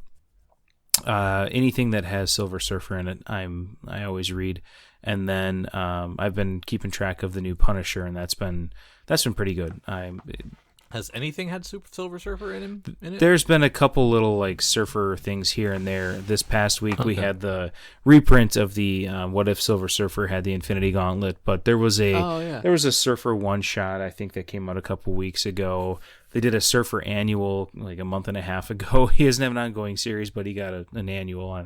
Anything that has Silver Surfer in it, I always read. And then I've been keeping track of the new Punisher, and that's been pretty good. Has anything had Silver Surfer in it? There's been a couple little like Surfer things here and there. This past week we had the reprint of the What If Silver Surfer had the Infinity Gauntlet, but there was a Surfer one shot, I think, that came out a couple weeks ago. They did a Surfer annual like a month and a half ago. He doesn't have an ongoing series, but he got an annual. I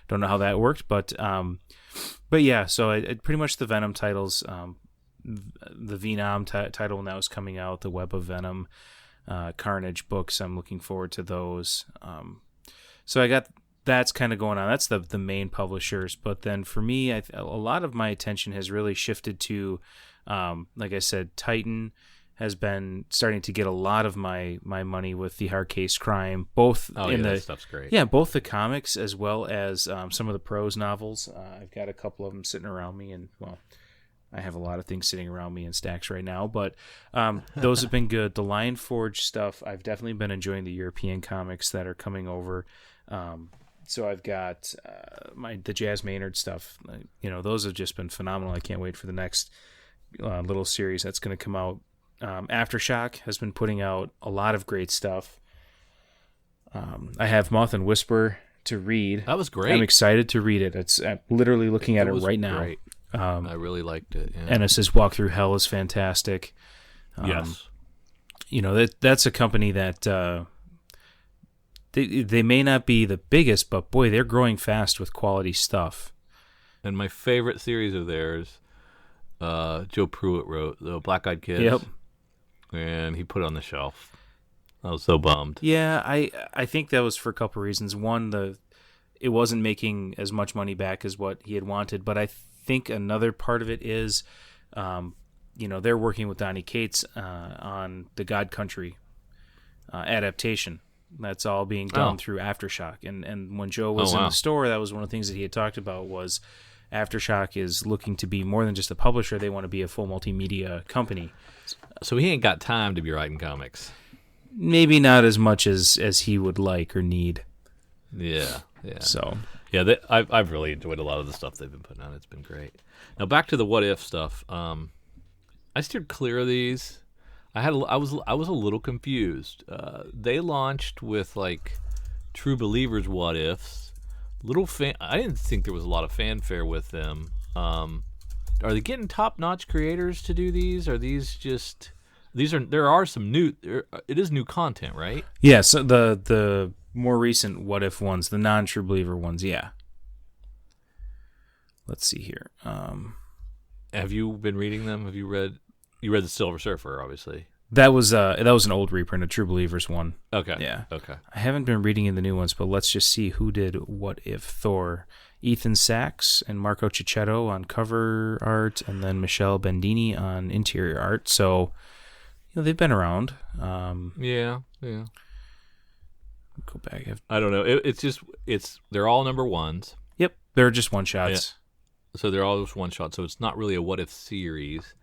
don't know how that worked, but yeah. So it pretty much the Venom titles. The Venom title when that was coming out, the Web of Venom, Carnage books. I'm looking forward to those. So I got that's kind of going on. That's the main publishers. But then for me, a lot of my attention has really shifted to, like I said, Titan has been starting to get a lot of my money with the Hard Case Crime, both that stuff's great. Yeah, both the comics as well as some of the prose novels. I've got a couple of them sitting around me, and I have a lot of things sitting around me in stacks right now, but those have been good. The Lion Forge stuff, I've definitely been enjoying the European comics that are coming over. So I've got the Jazz Maynard stuff. Those have just been phenomenal. I can't wait for the next little series that's going to come out. Aftershock has been putting out a lot of great stuff. I have Moth and Whisper to read. That was great. I'm excited to read it. I'm literally looking at it right now. Great. I really liked it. Yeah. Ennis's Walk Through Hell is fantastic. Yes. That's a company that they may not be the biggest, but boy, they're growing fast with quality stuff. And my favorite series of theirs, Joe Pruitt wrote, the Black Eyed Kids. Yep. And he put it on the shelf. I was so bummed. Yeah, I think that was for a couple reasons. One, it wasn't making as much money back as what he had wanted, but I think another part of it is, they're working with Donny Cates on the God Country adaptation. That's all being done through Aftershock. And when Joe was in the store, that was one of the things that he had talked about was Aftershock is looking to be more than just a publisher. They want to be a full multimedia company. So he ain't got time to be writing comics. Maybe not as much as he would like or need. Yeah. So yeah, I've really enjoyed a lot of the stuff they've been putting out. It's been great. Now back to the What If stuff. I steered clear of these. I was a little confused. They launched with like True Believers What Ifs, I didn't think there was a lot of fanfare with them. Are they getting top-notch creators to do these? Are these just there are some new it is new content, right? Yeah, so the more recent What If ones, the non-True Believer ones, yeah. Let's see here. Have you been reading them? Have you read the Silver Surfer, obviously? That was an old reprint, a True Believers one. Okay. Yeah. Okay. I haven't been reading in the new ones, but let's just see who did What If Thor. Ethan Sachs and Marco Cicchetto on cover art, and then Michelle Bendini on interior art. So, they've been around. Yeah. Go back. I don't know. They're all number ones. Yep, they're just one shots. Yeah. So they're all just one shot. So it's not really a What If series,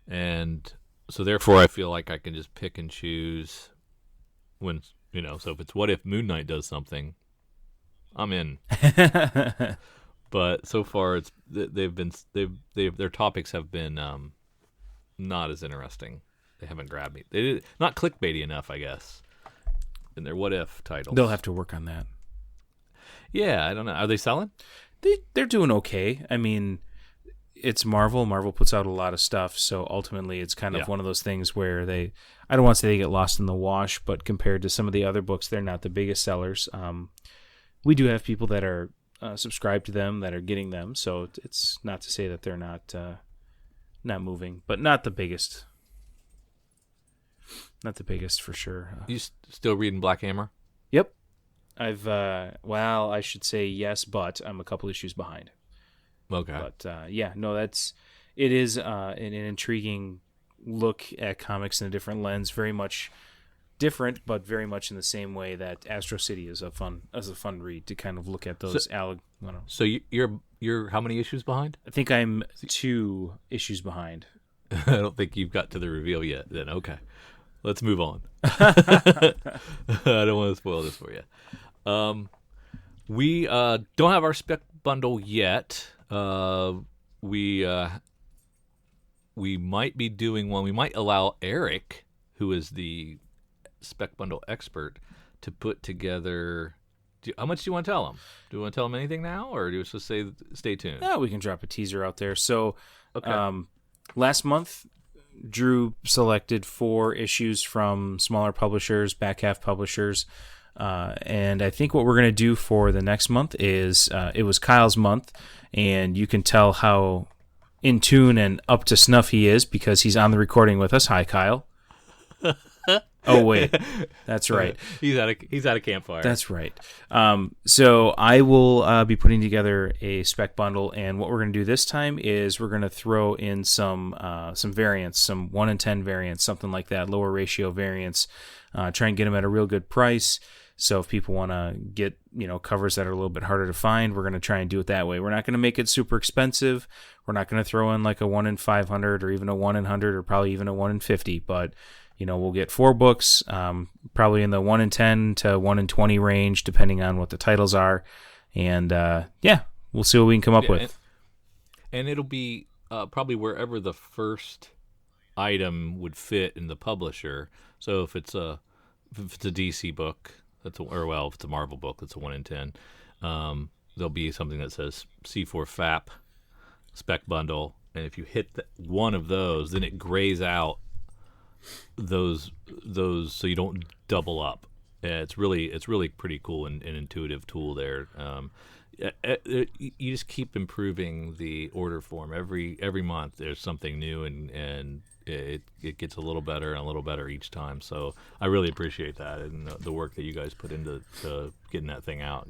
and so therefore I feel like I can just pick and choose when So if it's What If Moon Knight does something, I'm in. But so far their topics have been not as interesting. They haven't grabbed me. They did not clickbaity enough, I guess. In their What If titles, They'll have to work on that. Yeah, I don't know. Are they selling? They're doing okay. I mean, it's Marvel. Marvel puts out a lot of stuff, so ultimately it's kind of one of those things where I don't want to say they get lost in the wash, but compared to some of the other books, they're not the biggest sellers. We do have people that are subscribed to them, that are getting them, so it's not to say that they're not moving, but not the biggest. Not the biggest for sure. You still reading Black Hammer? Yep. I should say yes, but I'm a couple issues behind. Okay. But it is an intriguing look at comics in a different lens, very much different, but very much in the same way that Astro City is a fun read to kind of look at those. So you're how many issues behind? I think I'm 2 issues behind. I don't think you've got to the reveal yet. Then okay, let's move on. I don't want to spoil this for you. We don't have our spec bundle yet. We might be doing one. We might allow Eric, who is the spec bundle expert, to put together. How much do you want to tell him? Do you want to tell him anything now, or do you just say stay tuned? Yeah, we can drop a teaser out there. So, okay. Last month, Drew selected 4 issues from smaller publishers, back half publishers. And I think what we're going to do for the next month is it was Kyle's month, and you can tell how in tune and up to snuff he is because he's on the recording with us. Hi, Kyle. Oh, wait. That's right. He's at a campfire. That's right. So I will be putting together a spec bundle, and what we're going to do this time is we're going to throw in some variants, some 1 in 10 variants, something like that, lower ratio variants, try and get them at a real good price. So if people want to get, covers that are a little bit harder to find, we're going to try and do it that way. We're not going to make it super expensive. We're not going to throw in like a 1 in 500 or even a 1 in 100 or probably even a 1 in 50, but we'll get 4 books, probably in the 1 in 10 to 1 in 20 range, depending on what the titles are. And we'll see what we can come up with. And it'll be probably wherever the first item would fit in the publisher. So if it's a DC book, if it's a Marvel book, that's a 1 in 10. There'll be something that says C4 FAP spec bundle, and if you hit one of those, then it grays out those so you don't double up. It's really pretty cool and intuitive tool there. You just keep improving the order form every month. There's something new and it gets a little better and a little better each time. So I really appreciate that and the work that you guys put into getting that thing out.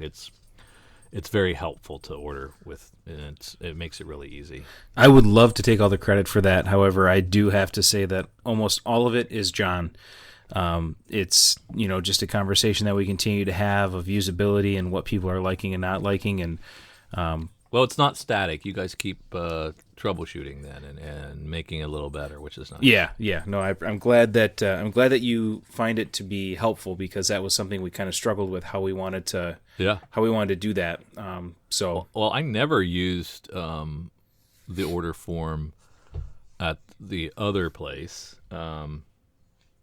It's very helpful to order with, and it makes it really easy. I would love to take all the credit for that. However, I do have to say that almost all of it is John. It's just a conversation that we continue to have of usability and what people are liking and not liking, and well, it's not static. You guys keep troubleshooting then and making it a little better, which is nice. Yeah. No, I'm glad that you find it to be helpful because that was something we kind of struggled with how we wanted to do that. Well, I never used the order form at the other place. I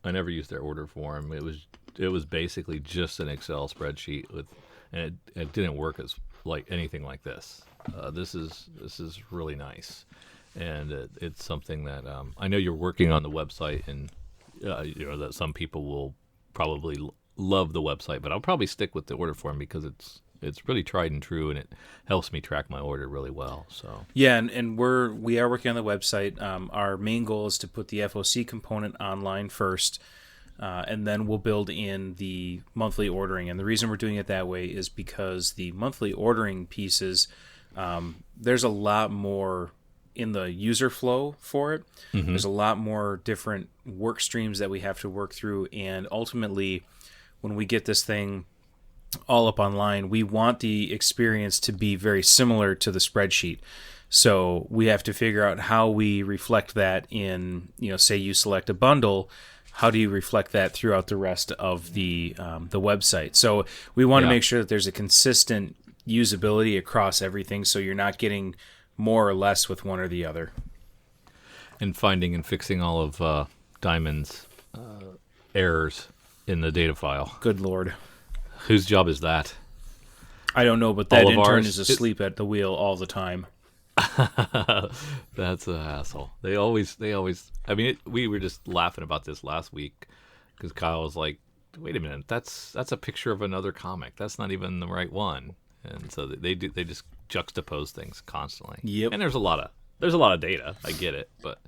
never used their order form. It was basically just an Excel spreadsheet and it didn't work as like anything like this. This is really nice, and it's something that I know you're working on the website, and that some people will probably love the website, but I'll probably stick with the order form because it's really tried and true, and it helps me track my order really well. So yeah, and we are working on the website. Our main goal is to put the FOC component online first, and then we'll build in the monthly ordering. And the reason we're doing it that way is because the monthly ordering pieces, there's a lot more in the user flow for it. Mm-hmm. There's a lot more different work streams that we have to work through, and ultimately, when we get this thing all up online, we want the experience to be very similar to the spreadsheet. So we have to figure out how we reflect that in, say you select a bundle, how do you reflect that throughout the rest of the website? So we want to make sure that there's a consistent usability across everything, so you're not getting more or less with one or the other. And finding and fixing all of Diamond's errors in the data file. Good Lord. Whose job is that? I don't know, but that intern is asleep at the wheel all the time. That's a hassle. They always. I mean, we were just laughing about this last week because Kyle was like, "Wait a minute, that's a picture of another comic. That's not even the right one." And so they just juxtapose things constantly. Yep. And there's a lot of data. I get it, but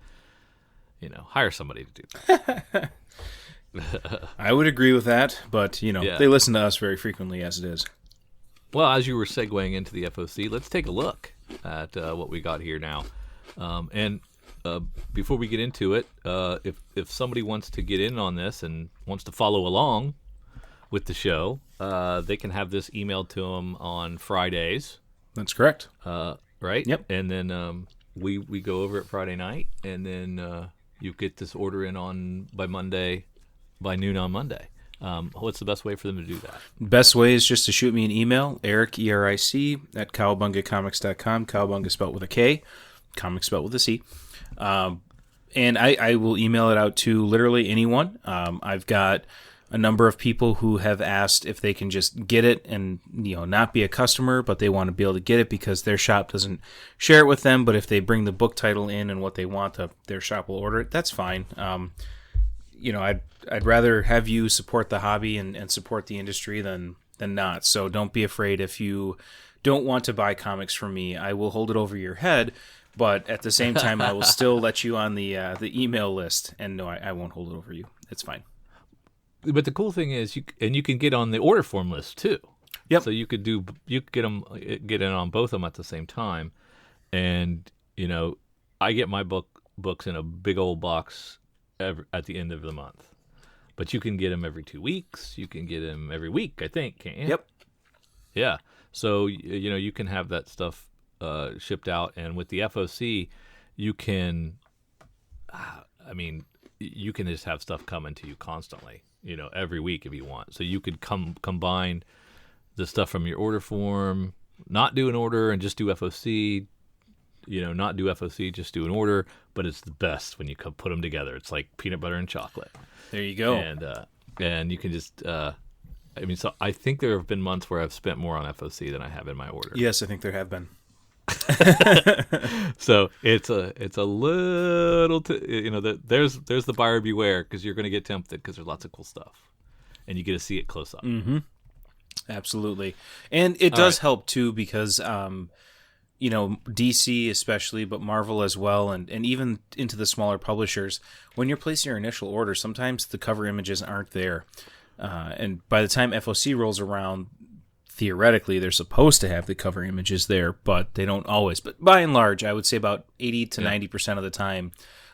hire somebody to do that. I would agree with that, but they listen to us very frequently as it is. Well, as you were segueing into the FOC, let's take a look at what we got here now. And before we get into it, if somebody wants to get in on this and wants to follow along with the show, they can have this emailed to them on Fridays. That's correct. Right? Yep. And then we go over it Friday night, and then you get this order in by noon on Monday. What's the best way for them to do that? Best way is just to shoot me an email, Eric, ERIC, at cowabungacomics.com. Cowabunga spelled with a K, comics spelled with a C. And I will email it out to literally anyone. I've got a number of people who have asked if they can just get it and not be a customer, but they want to be able to get it because their shop doesn't share it with them. But if they bring the book title in and what they want, their shop will order it. That's fine. I'd rather have you support the hobby and support the industry than not. So don't be afraid if you don't want to buy comics from me. I will hold it over your head, but at the same time, I will still let you on the email list. And no, I won't hold it over you. It's fine. But the cool thing is, you can get on the order form list too. Yep. So you could get in on both of them at the same time, and I get my books in a big old box at the end of the month. But you can get them every 2 weeks. You can get them every week, I think, can't you? Yep. Yeah. So, you can have that stuff shipped out. And with the FOC, you can, you can just have stuff coming to you constantly, every week if you want. So you could combine the stuff from your order form, not do an order and just do FOC, not do FOC, just do an order. But it's the best when you put them together. It's like peanut butter and chocolate. There you go. And you can just, so I think there have been months where I've spent more on FOC than I have in my order. Yes, I think there have been. So it's a little, there's the buyer beware, because you're going to get tempted because there's lots of cool stuff, and you get to see it close up. Mm-hmm. Absolutely, and it does help too because DC especially, but Marvel as well, and even into the smaller publishers, when you're placing your initial order, sometimes the cover images aren't there. And by the time FOC rolls around, theoretically, they're supposed to have the cover images there, but they don't always. But by and large, I would say about 80 to 90% of the time,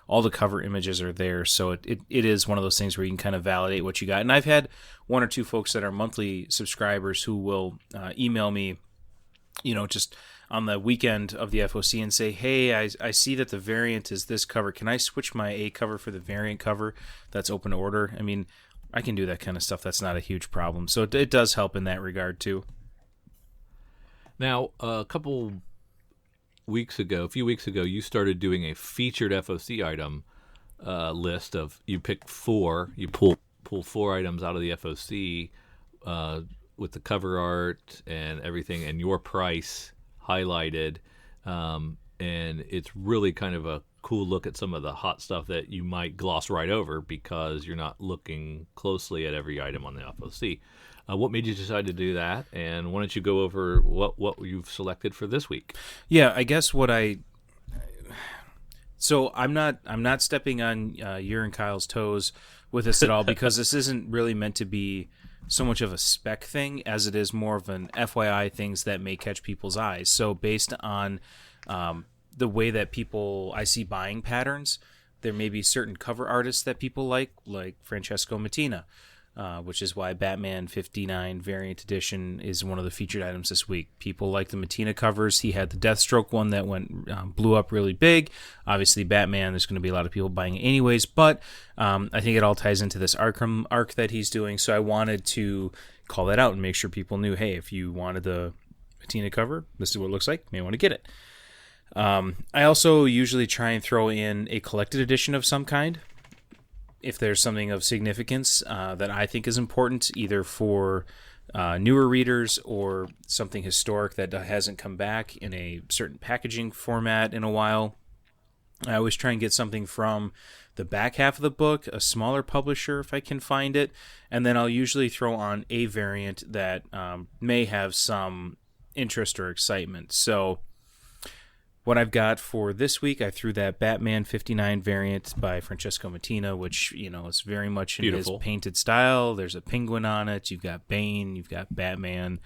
all the cover images are there. So it is one of those things where you can kind of validate what you got. And I've had one or two folks that are monthly subscribers who will email me, just on the weekend of the FOC and say, hey, I see that the variant is this cover. Can I switch my A cover for the variant cover that's open to order? I mean, I can do that kind of stuff. That's not a huge problem. So it does help in that regard too. Now, a few weeks ago, you started doing a featured FOC item list of, you pick 4, you pull 4 items out of the FOC with the cover art and everything, and your price highlighted, and it's really kind of a cool look at some of the hot stuff that you might gloss right over because you're not looking closely at every item on the FOC. What made you decide to do that, and why don't you go over what you've selected for this week? Yeah, I guess so I'm not stepping on your and Kyle's toes with this at all because this isn't really meant to be so much of a spec thing as it is more of an FYI, things that may catch people's eyes. So based on the way that I see buying patterns, there may be certain cover artists that people like Francesco Mattina, which is why Batman 59 Variant Edition is one of the featured items this week. People like the Mattina covers. He had the Deathstroke one that blew up really big. Obviously, Batman, there's going to be a lot of people buying it anyways, but I think it all ties into this Arkham arc that he's doing, so I wanted to call that out and make sure people knew, hey, if you wanted the Mattina cover, this is what it looks like. You may want to get it. I also usually try and throw in a collected edition of some kind if there's something of significance that I think is important, either for newer readers or something historic that hasn't come back in a certain packaging format in a while. I always try and get something from the back half of the book, a smaller publisher if I can find it, and then I'll usually throw on a variant that may have some interest or excitement. So what I've got for this week, I threw that Batman 59 variant by Francesco Mattina, which, is very much in Beautiful. his painted style. There's a penguin on it. You've got Bane. You've got Batman.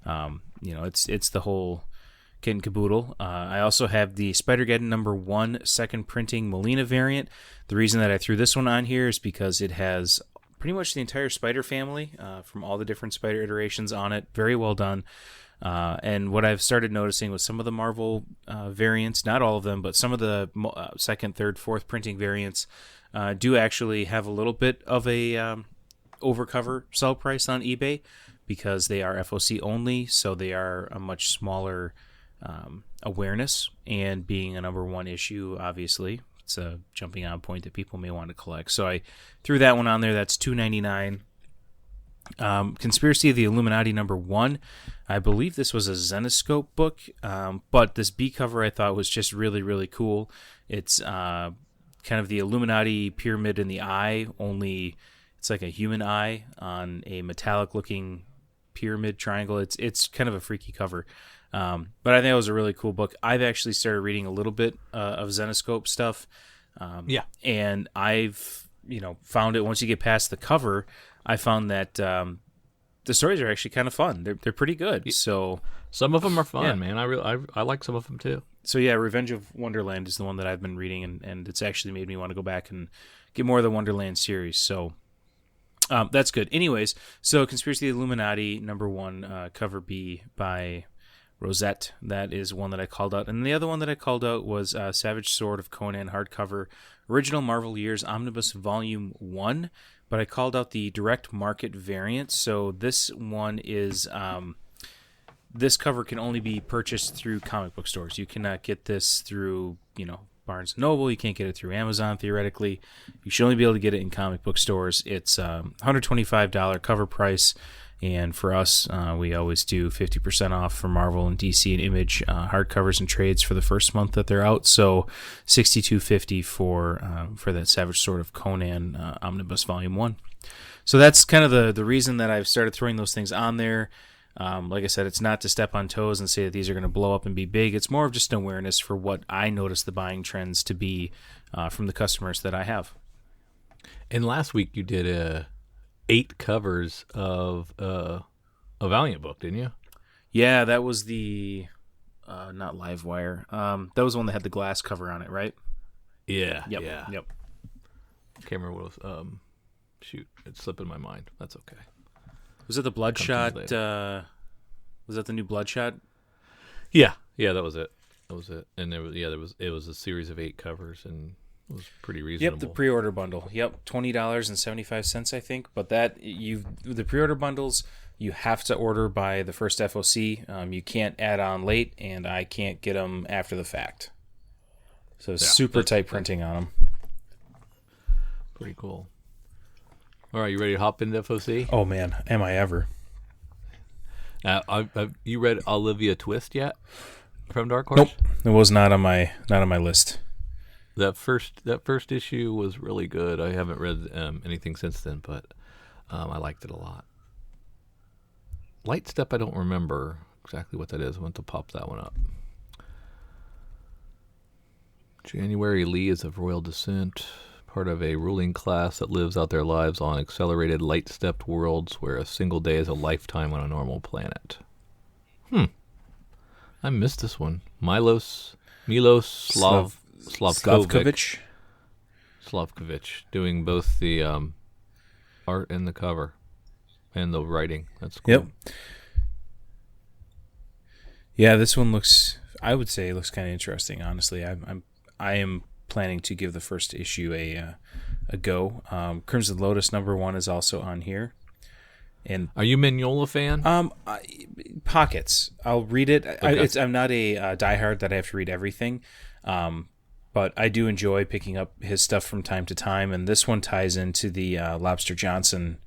It's the whole kit and caboodle. I also have the Spider-Geddon #1 second printing Molina variant. The reason that I threw this one on here is because it has pretty much the entire Spider family from all the different Spider iterations on it. Very well done. And what I've started noticing with some of the Marvel variants, not all of them, but some of the second, third, fourth printing variants do actually have a little bit of a overcover sell price on eBay because they are FOC only, so they are a much smaller awareness. And being a #1 issue, obviously, it's a jumping on point that people may want to collect. So I threw that one on there. That's $2.99. Conspiracy of the Illuminati #1. I believe this was a Zenoscope book, but this B cover I thought was just really, really cool. It's kind of the Illuminati pyramid in the eye, only it's like a human eye on a metallic-looking pyramid triangle. It's kind of a freaky cover, but I think it was a really cool book. I've actually started reading a little bit of Zenoscope stuff, and I've found it once you get past the cover. I found that the stories are actually kind of fun. They're pretty good. So some of them are fun, man. I like some of them too. So yeah, Revenge of Wonderland is the one that I've been reading, and it's actually made me want to go back and get more of the Wonderland series. So that's good. Anyways, so Conspiracy of the Illuminati #1 cover B by Rosette. That is one that I called out. And the other one that I called out was Savage Sword of Conan hardcover, Original Marvel Years Omnibus Volume 1. But I called out the direct market variant. So this one is, this cover can only be purchased through comic book stores. You cannot get this through, Barnes & Noble. You can't get it through Amazon, theoretically. You should only be able to get it in comic book stores. It's $125 cover price. And for us, we always do 50% off for Marvel and DC and Image hardcovers and trades for the first month that they're out. So $62.50 for that Savage Sword of Conan Omnibus Volume 1. So that's kind of the reason that I've started throwing those things on there. Like I said, it's not to step on toes and say that these are going to blow up and be big. It's more of just an awareness for what I notice the buying trends to be from the customers that I have. And last week you did 8 covers of a Valiant book, didn't you? Yeah, that was the not Livewire. That was the one that had the glass cover on it, right? Yeah. Yep. Yeah. Yep. Can't remember what it was. Shoot, it's slipping my mind. That's okay. Was it the Bloodshot? Was that the new Bloodshot? Yeah, that was it. And it was a series of 8 covers, and it was pretty reasonable. Yep, the pre-order bundle. Yep, $20.75, I think. But the pre-order bundles, you have to order by the first FOC. You can't add on late, and I can't get them after the fact. So super tight printing on them. Pretty cool. All right, you ready to hop into FOC? Oh man, am I ever? You read Olivia Twist yet from Dark Nope, Horse? it was not on my list. That first issue was really good. I haven't read anything since then, but I liked it a lot. Light Step, I don't remember exactly what that is. I want to pop that one up. January Lee is of royal descent, part of a ruling class that lives out their lives on accelerated light-stepped worlds where a single day is a lifetime on a normal planet. I missed this one. Milos Slavkovich doing both the art and the cover and the writing. That's cool. Yep. Yeah, this one I would say it looks kind of interesting, honestly. I am planning to give the first issue a go. Crimson Lotus #1 is also on here. And are you Mignola fan? Pockets. I'll read it. Okay. I'm not a diehard that I have to read everything, but I do enjoy picking up his stuff from time to time. And this one ties into the Lobster Johnson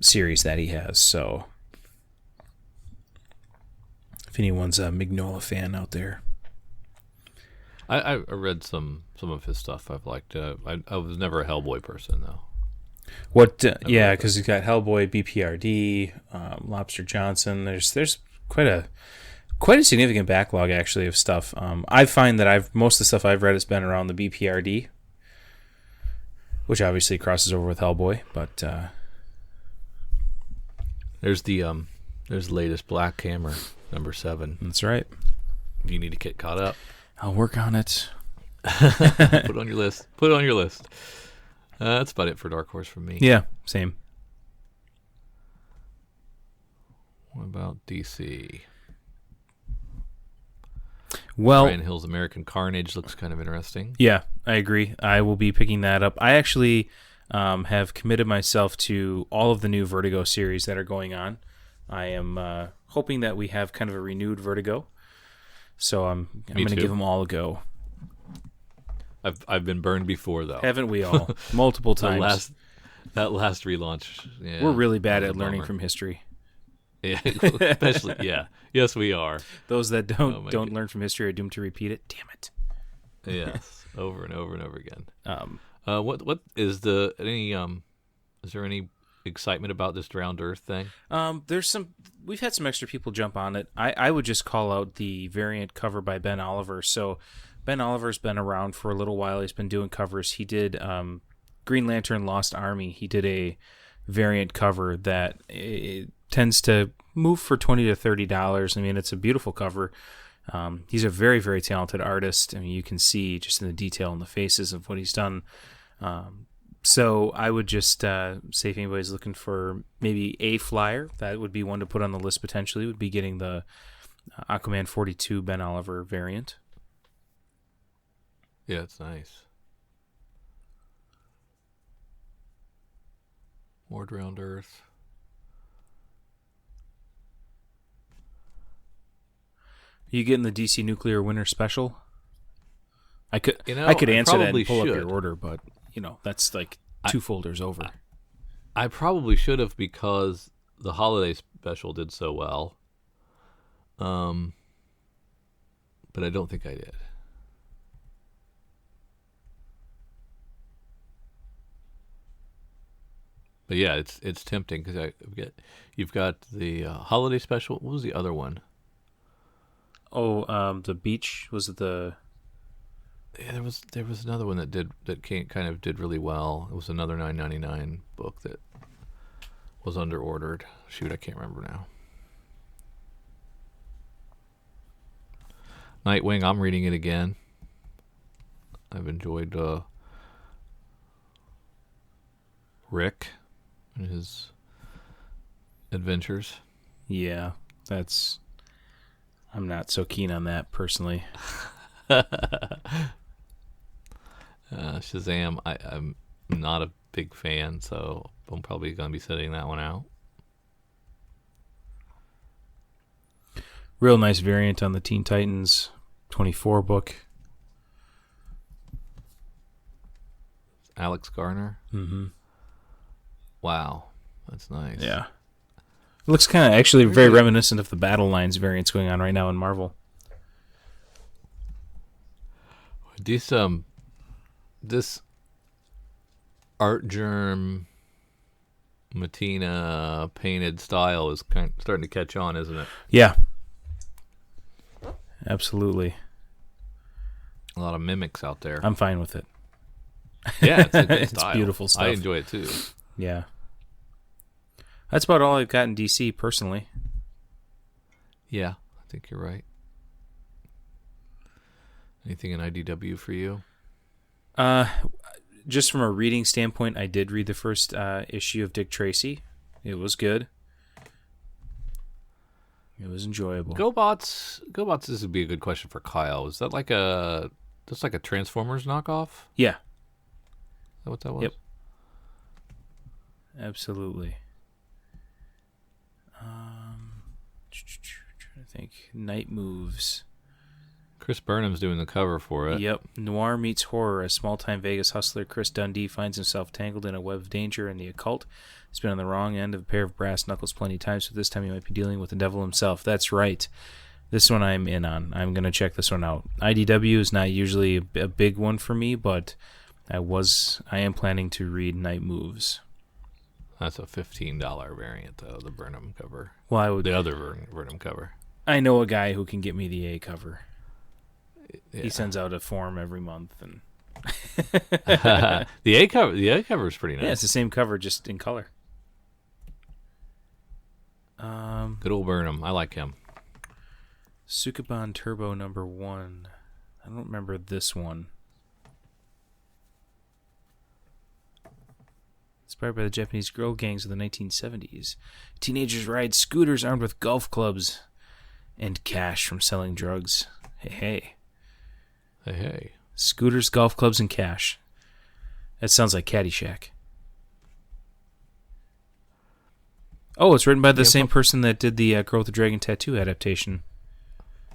series that he has. So if anyone's a Mignola fan out there. I read some of his stuff. I've liked. I was never a Hellboy person though. What? Yeah, because he's got Hellboy, BPRD, Lobster Johnson. There's quite a significant backlog actually of stuff. I find that most of the stuff I've read has been around the BPRD, which obviously crosses over with Hellboy. But there's the latest Black Hammer #7. That's right. You need to get caught up. I'll work on it. Put it on your list. Put it on your list. That's about it for Dark Horse from me. Yeah, same. What about DC? Well, Brian Hill's American Carnage looks kind of interesting. Yeah, I agree. I will be picking that up. I actually have committed myself to all of the new Vertigo series that are going on. I am hoping that we have kind of a renewed Vertigo. So I'm going to give them all a go. I've been burned before though. Haven't we all? Multiple times. That last relaunch. Yeah, we're really bad at learning from history. Yeah, especially yeah. Yes, we are. Those that don't learn from history are doomed to repeat it. Damn it. Yes, over and over and over again. What is the is there any excitement about this Drowned Earth thing? We've had some extra people jump on it. I would just call out the variant cover by Ben Oliver. So Ben Oliver's been around for a little while. He's been doing covers. He did Green Lantern Lost Army. He did a variant cover that it tends to move for $20 to $30. I mean, it's a beautiful cover. He's a very, very talented artist. I mean, you can see just in the detail in the faces of what he's done. So I would just say if anybody's looking for maybe a flyer, that would be one to put on the list potentially, would be getting the Aquaman 42 Ben Oliver variant. Yeah, it's nice. More Drowned Earth. Are you getting the DC Nuclear Winter Special? I could answer that and pull up your order, but that's like two folders over. I probably should have because the holiday special did so well. But I don't think I did. But yeah, it's tempting because you've got the holiday special. What was the other one? Oh, the beach was it the? Yeah, there was another one that kind of did really well. It was another $9.99 book that was under ordered. Shoot, I can't remember now. Nightwing, I'm reading it again. I've enjoyed Rick and his adventures. Yeah, I'm not so keen on that personally. Shazam, I'm not a big fan, so I'm probably going to be setting that one out. Real nice variant on the Teen Titans 24 book. Alex Garner. Mm-hmm. Wow, that's nice. Yeah. It looks kind of actually very reminiscent of the Battle Lines variants going on right now in Marvel. This Art Germ Matina painted style is starting to catch on, isn't it? Yeah. Absolutely. A lot of mimics out there. I'm fine with it. Yeah, it's a good It's style. beautiful stuff. I enjoy it too. Yeah. That's about all I've got in DC personally. Yeah, I think you're right. Anything in IDW for you? Just from a reading standpoint, I did read the first issue of Dick Tracy. It was good. It was enjoyable. GoBots. This would be a good question for Kyle. Is that like a Transformers knockoff? Yeah. Is that what that was? Yep. Absolutely. Trying to think. Night Moves. Chris Burnham's doing the cover for it. Yep. Noir meets horror. As small-time Vegas hustler Chris Dundee finds himself tangled in a web of danger and the occult. He's been on the wrong end of a pair of brass knuckles plenty of times, so this time he might be dealing with the devil himself. That's right. This one I'm in on. I'm going to check this one out. IDW is not usually a big one for me, but I am planning to read Night Moves. That's a $15 variant, though, the Burnham cover. Well, the other Burnham cover. I know a guy who can get me the A cover. Yeah. He sends out a form every month, and the A cover is pretty nice. yeah, it's the same cover, just in color. Good old Burnham. I like him. Sukeban Turbo #1. I don't remember this one. Inspired by the Japanese girl gangs of the 1970s. Teenagers ride scooters armed with golf clubs and cash from selling drugs. Hey. Hey. Scooters, golf clubs, and cash. That sounds like Caddyshack. Oh, it's written by the same person that did the Girl with the Dragon Tattoo adaptation.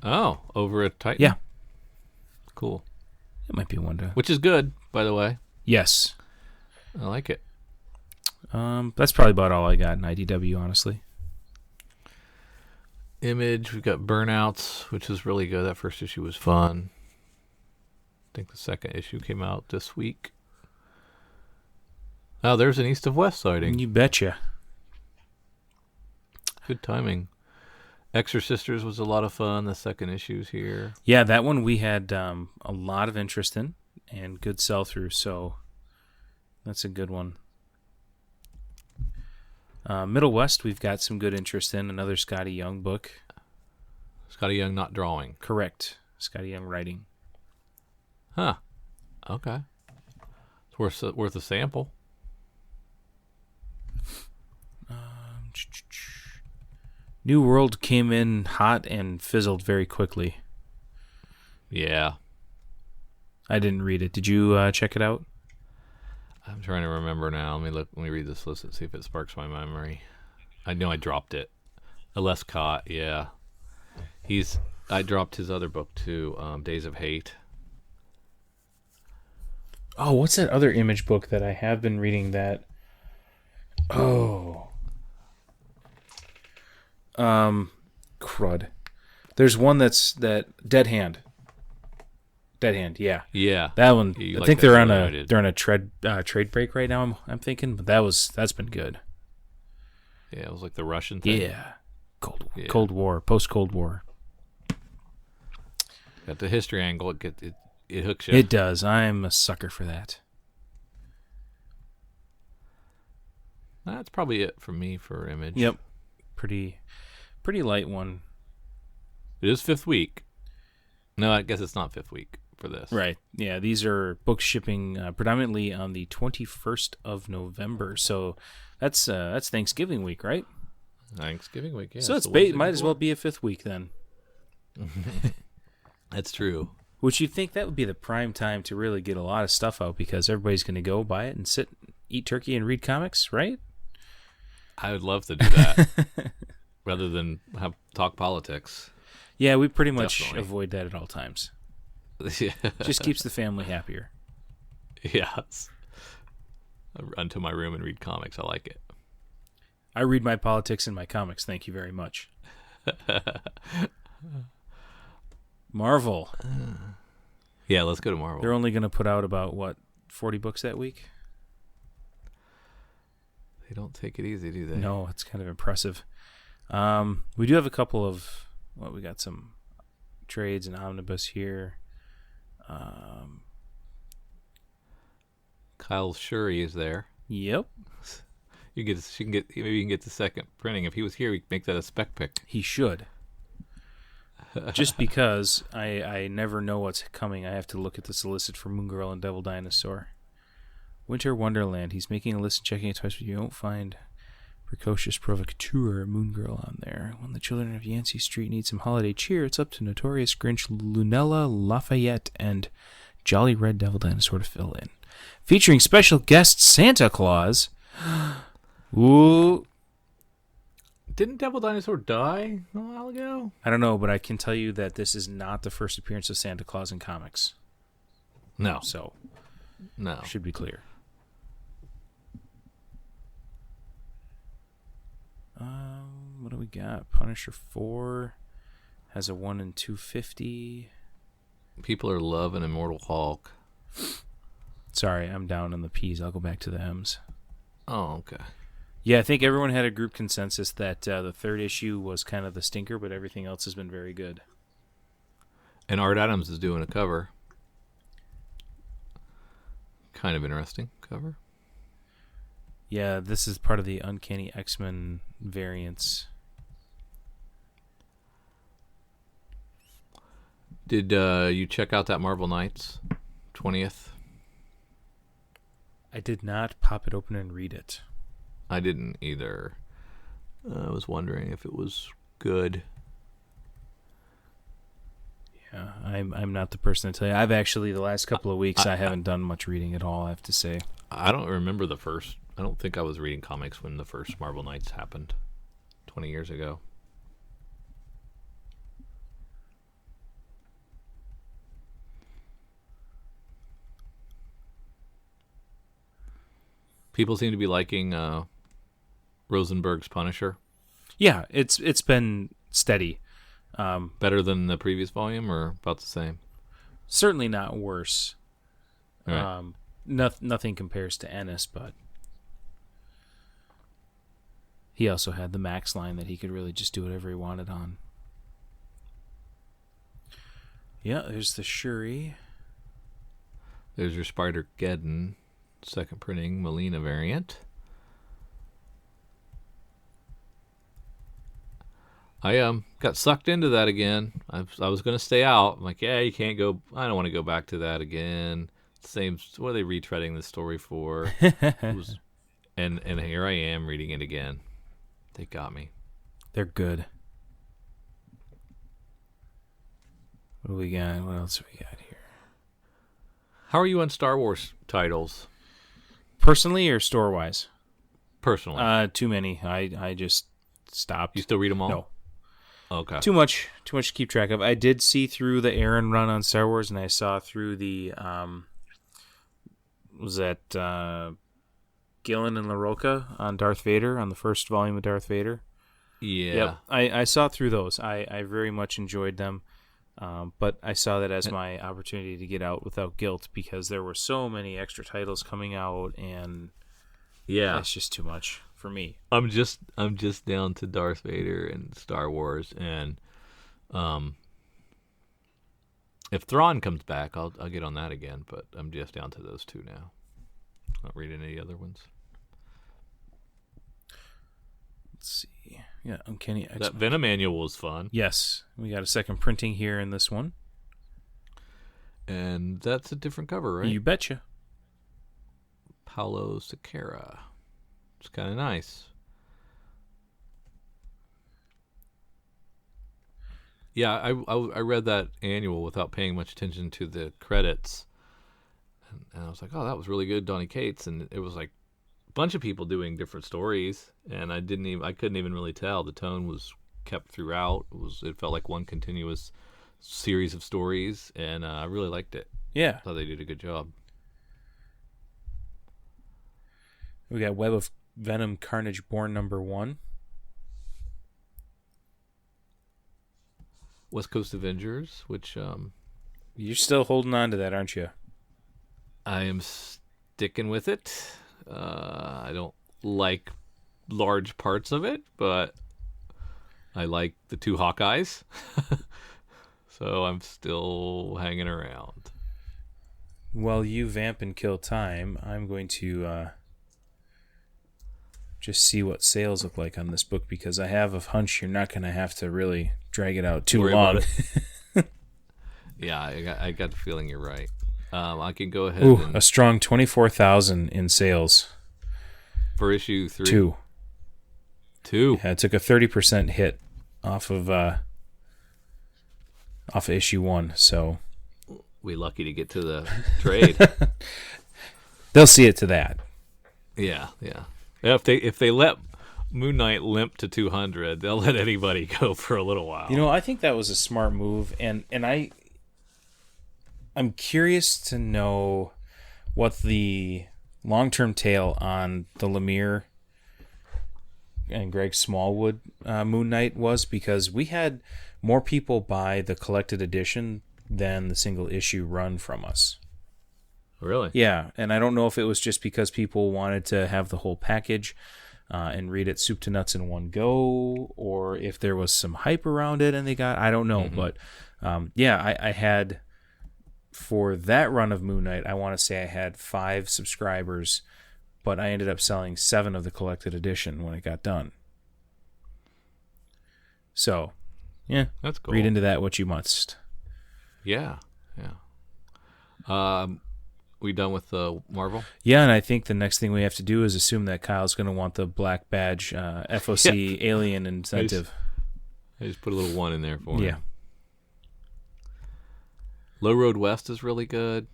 Oh, over at Titan? Yeah. Cool. It might be one to... Which is good, by the way. Yes. I like it. That's probably about all I got in IDW, honestly. Image, we've got Burnouts, which is really good. That first issue was fun. I think the second issue came out this week. Oh, there's an East of West sighting. You betcha. Good timing. Exorcisters was a lot of fun. The second issue's here. Yeah, that one we had a lot of interest in and good sell-through, so that's a good one. Middle West, we've got some good interest in. Another Scotty Young book. Scotty Young not drawing. Correct. Scotty Young writing. Huh. Okay. It's worth a sample. New World came in hot and fizzled very quickly. Yeah. I didn't read it. Did you check it out? I'm trying to remember now. Let me read this list and see if it sparks my memory. I know I dropped it. Lescott, yeah. I dropped his other book too, Days of Hate. Oh, what's that other Image book that I have been reading that... Oh... crud. There's one that's Dead Hand. Dead Hand, yeah. Yeah. That one. You I like think that they're one, on a trade break right now. I'm thinking, but that's been good. Yeah, it was like the Russian thing. Yeah. Cold War, post Cold War. Got the history angle. It hooks you. It does. I'm a sucker for that. That's probably it for me for Image. Yep. Pretty light one. It is fifth week. No, I guess it's not fifth week for this. Right. Yeah, these are books shipping predominantly on the 21st of November. So that's Thanksgiving week, right? Thanksgiving week, yeah. So might as well be a fifth week then. That's true. Which you'd think that would be the prime time to really get a lot of stuff out because everybody's going to go buy it and sit, eat turkey, and read comics, right? I would love to do that rather than talk politics. Yeah, we pretty much Definitely. avoid that at all times. Yeah. Just keeps the family happier. Yes. I run to my room and read comics. I like it. I read my politics in my comics. Thank you very much. Marvel. Yeah, let's go to Marvel. They're only going to put out about, 40 books that week? They don't take it easy, do they? No, it's kind of impressive. We do have a couple of, we got some trades and omnibus here. Kyle Shuri is there. Yep. Maybe you can get the second printing. If he was here, we could make that a spec pick. He should. Just because I never know what's coming. I have to look at the solicit for Moon Girl and Devil Dinosaur. Winter Wonderland. He's making a list and checking it twice, but you won't find Precocious Provocateur Moon Girl on there. When the children of Yancey Street need some holiday cheer, it's up to Notorious Grinch, Lunella Lafayette, and Jolly Red Devil Dinosaur to fill in. Featuring special guest Santa Claus. Ooh. Didn't Devil Dinosaur die a while ago? I don't know, but I can tell you that this is not the first appearance of Santa Claus in comics. No. So, no. Should be clear. What do we got? Punisher 4 has a 1 in 250. People are loving Immortal Hulk. Sorry, I'm down on the P's. I'll go back to the M's. Oh, okay. Yeah, I think everyone had a group consensus that the third issue was kind of the stinker, but everything else has been very good. And Art Adams is doing a cover. Kind of interesting cover. Yeah, this is part of the Uncanny X-Men variants. Did you check out that Marvel Knights 20th? I did not pop it open and read it. I didn't either. I was wondering if it was good. Yeah, I'm not the person to tell you. I've actually, the last couple of weeks, I haven't done much reading at all, I have to say. I don't remember the first. I don't think I was reading comics when the first Marvel Knights happened 20 years ago. People seem to be liking Rosenberg's Punisher. Yeah, it's been steady. Better than the previous volume, or about the same? Certainly not worse. Right. Nothing compares to Ennis, but he also had the Max line that he could really just do whatever he wanted on. Yeah, there's the Shuri. There's your Spider-Geddon second printing Molina variant. I got sucked into that again. I was going to stay out. I'm like, yeah, you can't go. I don't want to go back to that again. Same. What are they retreading the story for? And here I am reading it again. They got me. They're good. What do we got? What else do we got here? How are you on Star Wars titles? Personally or store-wise? Personally. Too many. I just stopped. You still read them all? No. Okay. Too much to keep track of. I did see through the Aaron run on Star Wars, and I saw through the was that Gillen and LaRocca on Darth Vader, on the first volume of Darth Vader. Yeah. Yep. I saw through those. I very much enjoyed them. But I saw that as my opportunity to get out without guilt, because there were so many extra titles coming out, and yeah, it's just too much for me. I'm just down to Darth Vader and Star Wars, and if Thrawn comes back, I'll get on that again. But I'm just down to those two now. Not reading any other ones. Let's see. Yeah, Uncanny X-Men. That Venom annual was fun. Yes, we got a second printing here in this one. And that's a different cover, right? You betcha. Paulo Sequeira. It's kind of nice. Yeah, I read that annual without paying much attention to the credits. And I was like, oh, that was really good, Donny Cates. And it was like a bunch of people doing different stories. And I couldn't even really tell. The tone was kept throughout. It felt like one continuous series of stories. And I really liked it. Yeah. I thought they did a good job. We got Web of Venom Carnage Born #1. West Coast Avengers, which You're still holding on to that, aren't you? I am sticking with it. I don't like large parts of it, but I like the 2 Hawkeyes. So I'm still hanging around. While you vamp and kill time, I'm going to just see what sales look like on this book, because I have a hunch you're not going to have to really drag it out too long. Yeah, I got the feeling you're right. I can go ahead a strong 24,000 in sales. For issue 3? 2. Yeah, it took a 30% hit off of issue 1, so... We lucky to get to the trade. They'll see it to that. Yeah. If they let Moon Knight limp to 200, they'll let anybody go for a little while. I think that was a smart move, and I'm curious to know what the long-term tail on the Lemire and Greg Smallwood Moon Knight was, because we had more people buy the collected edition than the single issue run from us. Really? Yeah, and I don't know if it was just because people wanted to have the whole package and read it soup to nuts in one go, or if there was some hype around it and they got... I don't know, but I had... For that run of Moon Knight, I want to say I had 5 subscribers, but I ended up selling 7 of the collected edition when it got done. So, yeah, that's cool. Read into that what you must. Yeah. We done with Marvel? Yeah, and I think the next thing we have to do is assume that Kyle's going to want the black badge FOC alien incentive. I just put a little 1 in there for him. Yeah. Low Road West is really good.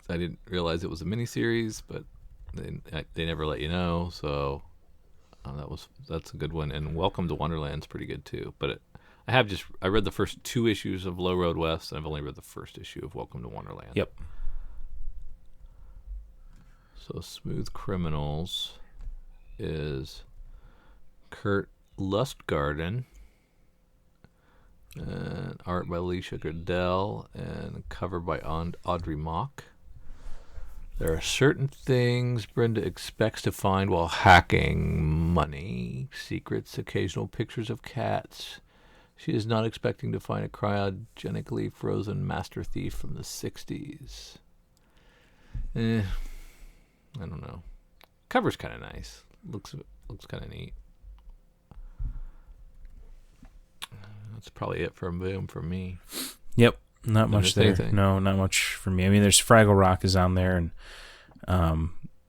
I didn't realize it was a miniseries, but they never let you know, so that's a good one. And Welcome to Wonderland's pretty good too. But I read the first 2 issues of Low Road West, and I've only read the first issue of Welcome to Wonderland. Yep. So Smooth Criminals is Kurt Lustgarten. And art by Alicia Gradell and cover by Audrey Mock. There are certain things Brenda expects to find while hacking: money, secrets, occasional pictures of cats. She is not expecting to find a cryogenically frozen master thief from the 60s. I don't know. Cover's kind of nice. Looks kind of neat. That's probably it for Boom for me. Yep, not much there. Anything. No, not much for me. I mean, there's Fraggle Rock is on there, and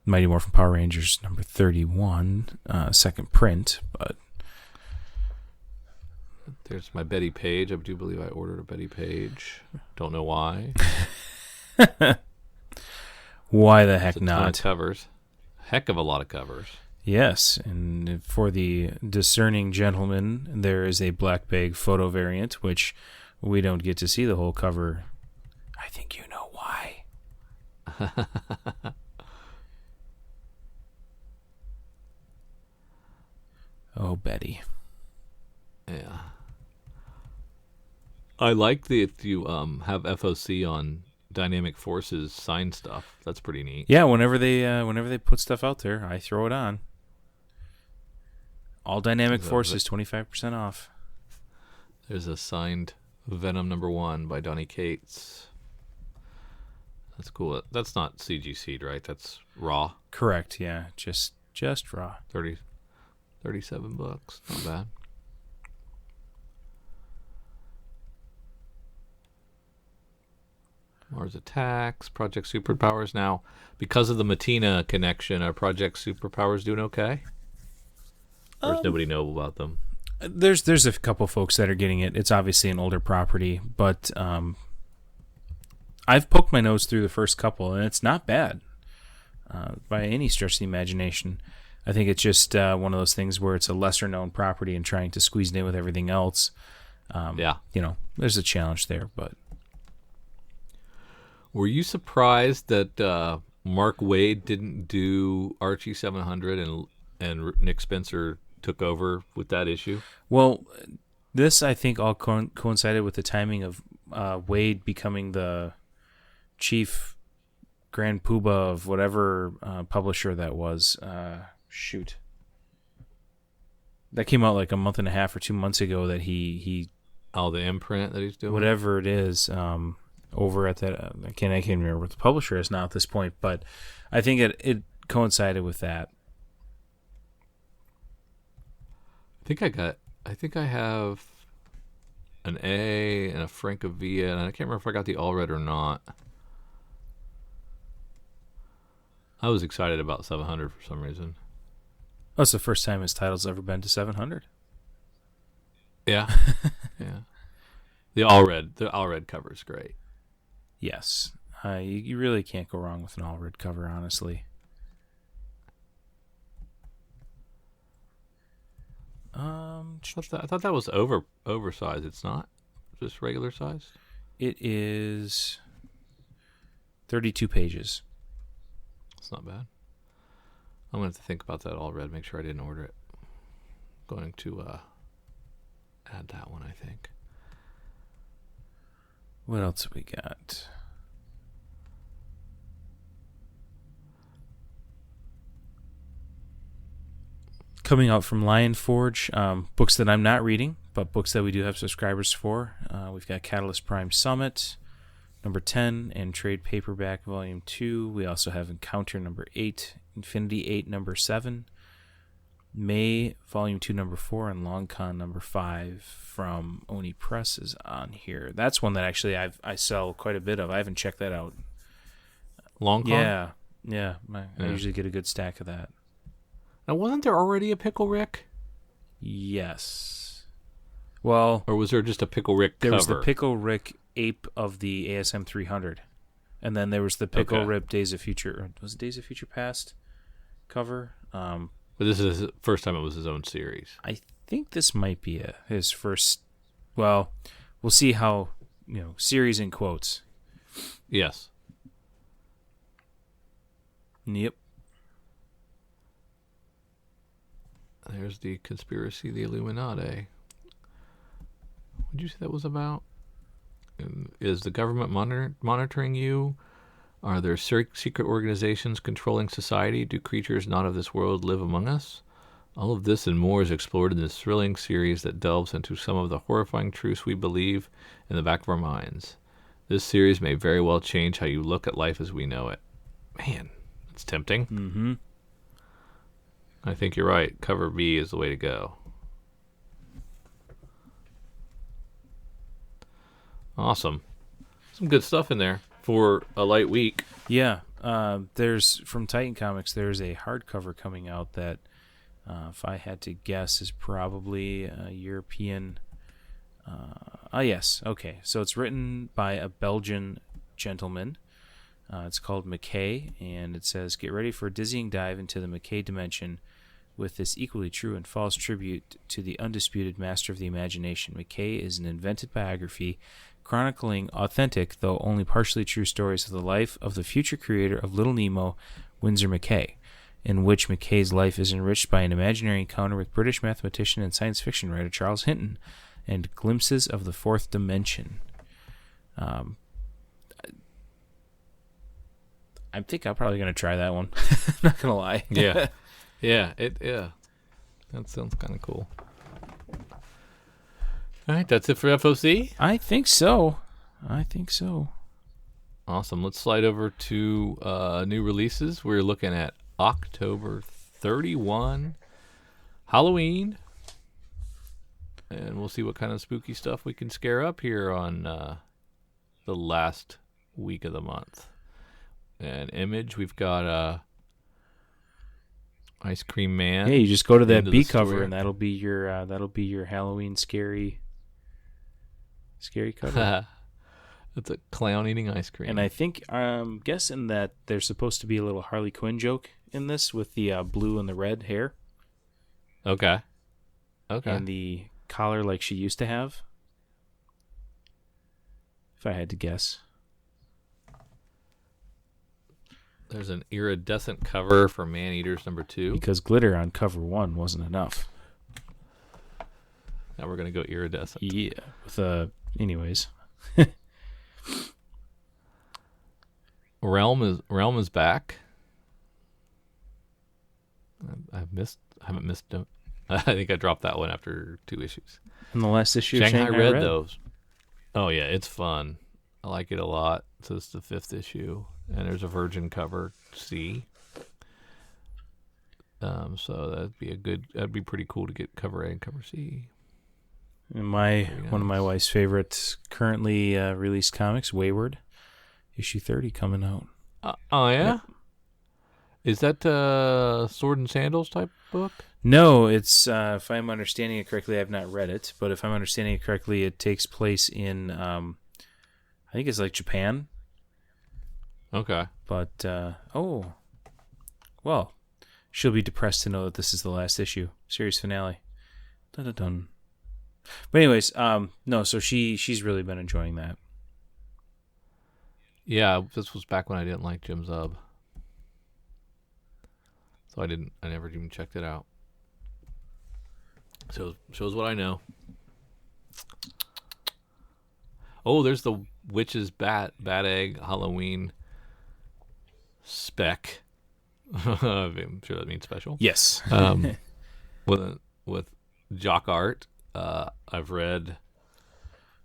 Mighty Morphin Power Rangers #31, second print. But there's my Betty Page. I do believe I ordered a Betty Page. Don't know why. Why the heck not? A ton of covers. Heck of a lot of covers. Yes, and for the discerning gentleman, there is a black bag photo variant, which we don't get to see the whole cover. I think you know why. Oh, Betty. Yeah. I like if you have FOC on Dynamic Forces sign stuff. That's pretty neat. Yeah, whenever they put stuff out there, I throw it on. All Dynamic Forces, 25% off. There's a signed Venom #1 by Donny Cates. That's cool. That's not CGC'd, right? That's raw. Correct. Yeah, just raw. $37. Not bad. Mars Attacks, Project Superpowers. Now, because of the Matina connection, are Project Superpowers doing okay? Or does nobody know about them? There's a couple folks that are getting it. It's obviously an older property, but I've poked my nose through the first couple, and it's not bad by any stretch of the imagination. I think it's just one of those things where it's a lesser-known property and trying to squeeze it in with everything else. There's a challenge there, but... Were you surprised that Mark Waid didn't do Archie 700 and and Nick Spencer took over with that issue. Well, this I think all coincided with the timing of Wade becoming the chief grand poobah of whatever publisher that was. Shoot. That came out like a month and a half or 2 months ago that he the imprint that he's doing? whatever it is, over at that, I can't remember what the publisher is now at this point, but I think it coincided with that. I think I have an A and a Francavilla, and I can't remember if I got the All Red or not. I was excited about 700 for some reason. That's the first time his title's ever been to 700. Yeah. Yeah. The All Red cover is great. Yes. You really can't go wrong with an All Red cover, honestly. I thought that was oversized. It's not just regular size. It is 32 pages. It's not bad. I'm going to have to think about that All Red, make sure I didn't order it. Going to add that one, I think. What else have we got? Coming out from Lion Forge, books that I'm not reading, but books that we do have subscribers for. We've got Catalyst Prime Summit, number 10, and Trade Paperback Volume 2. We also have Encounter number 8, Infinity 8 number 7, May Volume 2 number 4, and Long Con number 5 from Oni Press is on here. That's one that actually I sell quite a bit of. I haven't checked that out. Long Con? Yeah. I usually get a good stack of that. Now, wasn't there already a Pickle Rick? Yes. Well, or was there just a Pickle Rick cover? There was the Pickle Rick ape of the ASM 300. And then there was the Pickle Rick Days of Future, or was it Days of Future Past cover? But this is the first time it was his own series. I think this might be his first. Well, we'll see how, series in quotes. Yes. Yep. There's the Conspiracy, the Illuminati. What did you say that was about? Is the government monitoring you? Are there secret organizations controlling society? Do creatures not of this world live among us? All of this and more is explored in this thrilling series that delves into some of the horrifying truths we believe in the back of our minds. This series may very well change how you look at life as we know it. Man, that's tempting. Mm-hmm. I think you're right. Cover B is the way to go. Awesome. Some good stuff in there for a light week. Yeah. There's from Titan Comics, there's a hardcover coming out that, if I had to guess, is probably a European. Yes. Okay. So it's written by a Belgian gentleman. It's called McKay, and it says, "Get ready for a dizzying dive into the McKay dimension with this equally true and false tribute to the undisputed master of the imagination. McKay is an invented biography chronicling authentic, though only partially true stories of the life of the future creator of Little Nemo, Winsor McKay, in which McKay's life is enriched by an imaginary encounter with British mathematician and science fiction writer Charles Hinton, and glimpses of the fourth dimension." I think I'm probably going to try that one. Not going to lie. Yeah. Yeah. That sounds kind of cool. All right. That's it for FOC? I think so. Awesome. Let's slide over to new releases. We're looking at October 31, Halloween. And we'll see what kind of spooky stuff we can scare up here on the last week of the month. And Image, we've got Ice Cream Man. Yeah, you just go to that B cover, and that'll be your Halloween scary cover. It's a clown eating ice cream. And I think I'm guessing that there's supposed to be a little Harley Quinn joke in this with the blue and the red hair. Okay. And the collar like she used to have. If I had to guess. There's an iridescent cover for Man-Eaters #2. Because glitter on cover 1 wasn't enough. Now we're going to go iridescent. Yeah. Anyways. Realm is back. I haven't missed. I think I dropped that one after 2 issues. And the last issue Shanghai of Red, those. Oh yeah, it's fun. I like it a lot. So it's the 5th issue, and there's a Virgin cover C. So that'd be pretty cool to get cover A and cover C. And one of my wife's favorite currently released comics, Wayward, issue 30 coming out. Oh yeah. Yep. Is that Sword and Sandals type book? No, it's if I'm understanding it correctly, I've not read it, but if I'm understanding it correctly, it takes place in I think it's like Japan. Okay. But well, she'll be depressed to know that this is the last issue, series finale. Dun dun dun. But anyways, no, so she's really been enjoying that. Yeah, this was back when I didn't like Jim Zub. So I never even checked it out. So shows what I know. Oh, there's the Witch's Bat Egg Halloween spec. I'm sure that means special. Yes. With jock art. I've read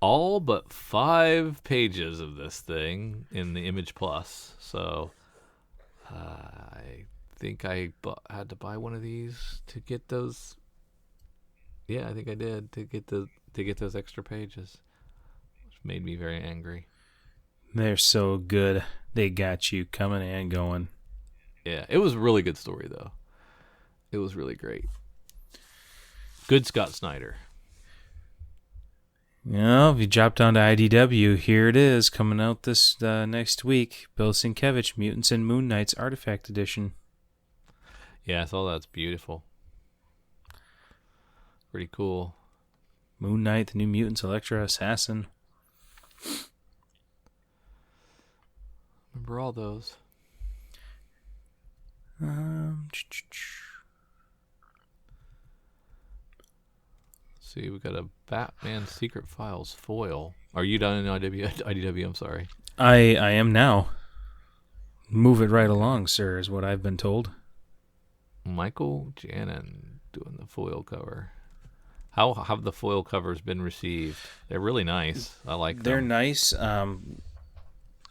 all but 5 pages of this thing in the Image Plus. So I think I had to buy one of these to get those. Yeah, I think I did to get those extra pages, which made me very angry. They're so good. They got you coming and going. Yeah, it was a really good story though. It was really great. Good Scott Snyder. Yeah, if you drop down to IDW, here it is, coming out this next week. Bill Sienkiewicz, Mutants and Moon Knights Artifact Edition. Yeah, I saw that. It's beautiful. Pretty cool. Moon Knight, the New Mutants, Elektra, Assassin. Remember all those. See, we got a Batman Secret Files foil. Are you done in IDW? I'm sorry. I am now. Move it right along, sir, is what I've been told. Michael Janin doing the foil cover. How have the foil covers been received? They're really nice. I like them. They're nice.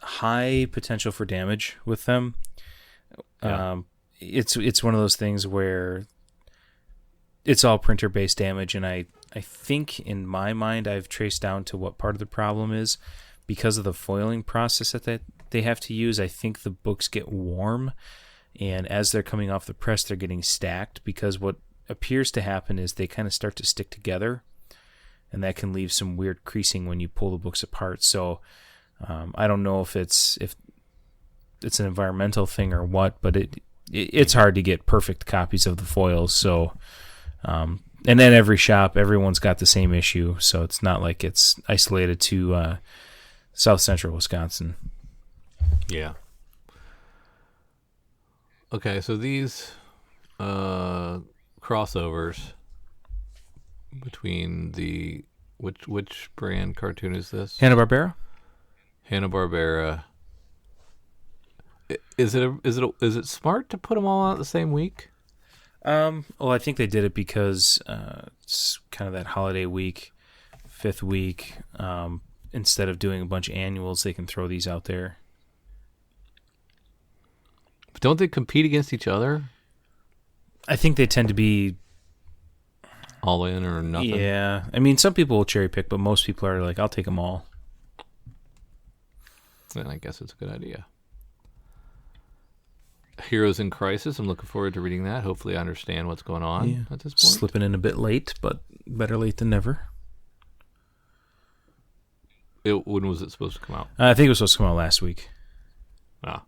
High potential for damage with them. Yeah. It's one of those things where it's all printer-based damage, and I think in my mind I've traced down to what part of the problem is. Because of the foiling process that they have to use, I think the books get warm, and as they're coming off the press, they're getting stacked, because what appears to happen is they kind of start to stick together, and that can leave some weird creasing when you pull the books apart. So I don't know if it's an environmental thing or what, but it's hard to get perfect copies of the foils. So and then every shop, everyone's got the same issue, so it's not like it's isolated to South Central Wisconsin. Yeah. Okay, so these crossovers between the which brand cartoon is this? Hanna-Barbera? Hanna-Barbera. Is it smart to put them all out the same week? Well, I think they did it because it's kind of that holiday week, 5th week. Instead of doing a bunch of annuals, they can throw these out there. But don't they compete against each other? I think they tend to be all in or nothing. Yeah, I mean, some people will cherry pick, but most people are like, "I'll take them all." Then I guess it's a good idea. Heroes in Crisis. I'm looking forward to reading that. Hopefully, I understand what's going on at this point. Slipping in a bit late, but better late than never. When was it supposed to come out? I think it was supposed to come out last week. Ah.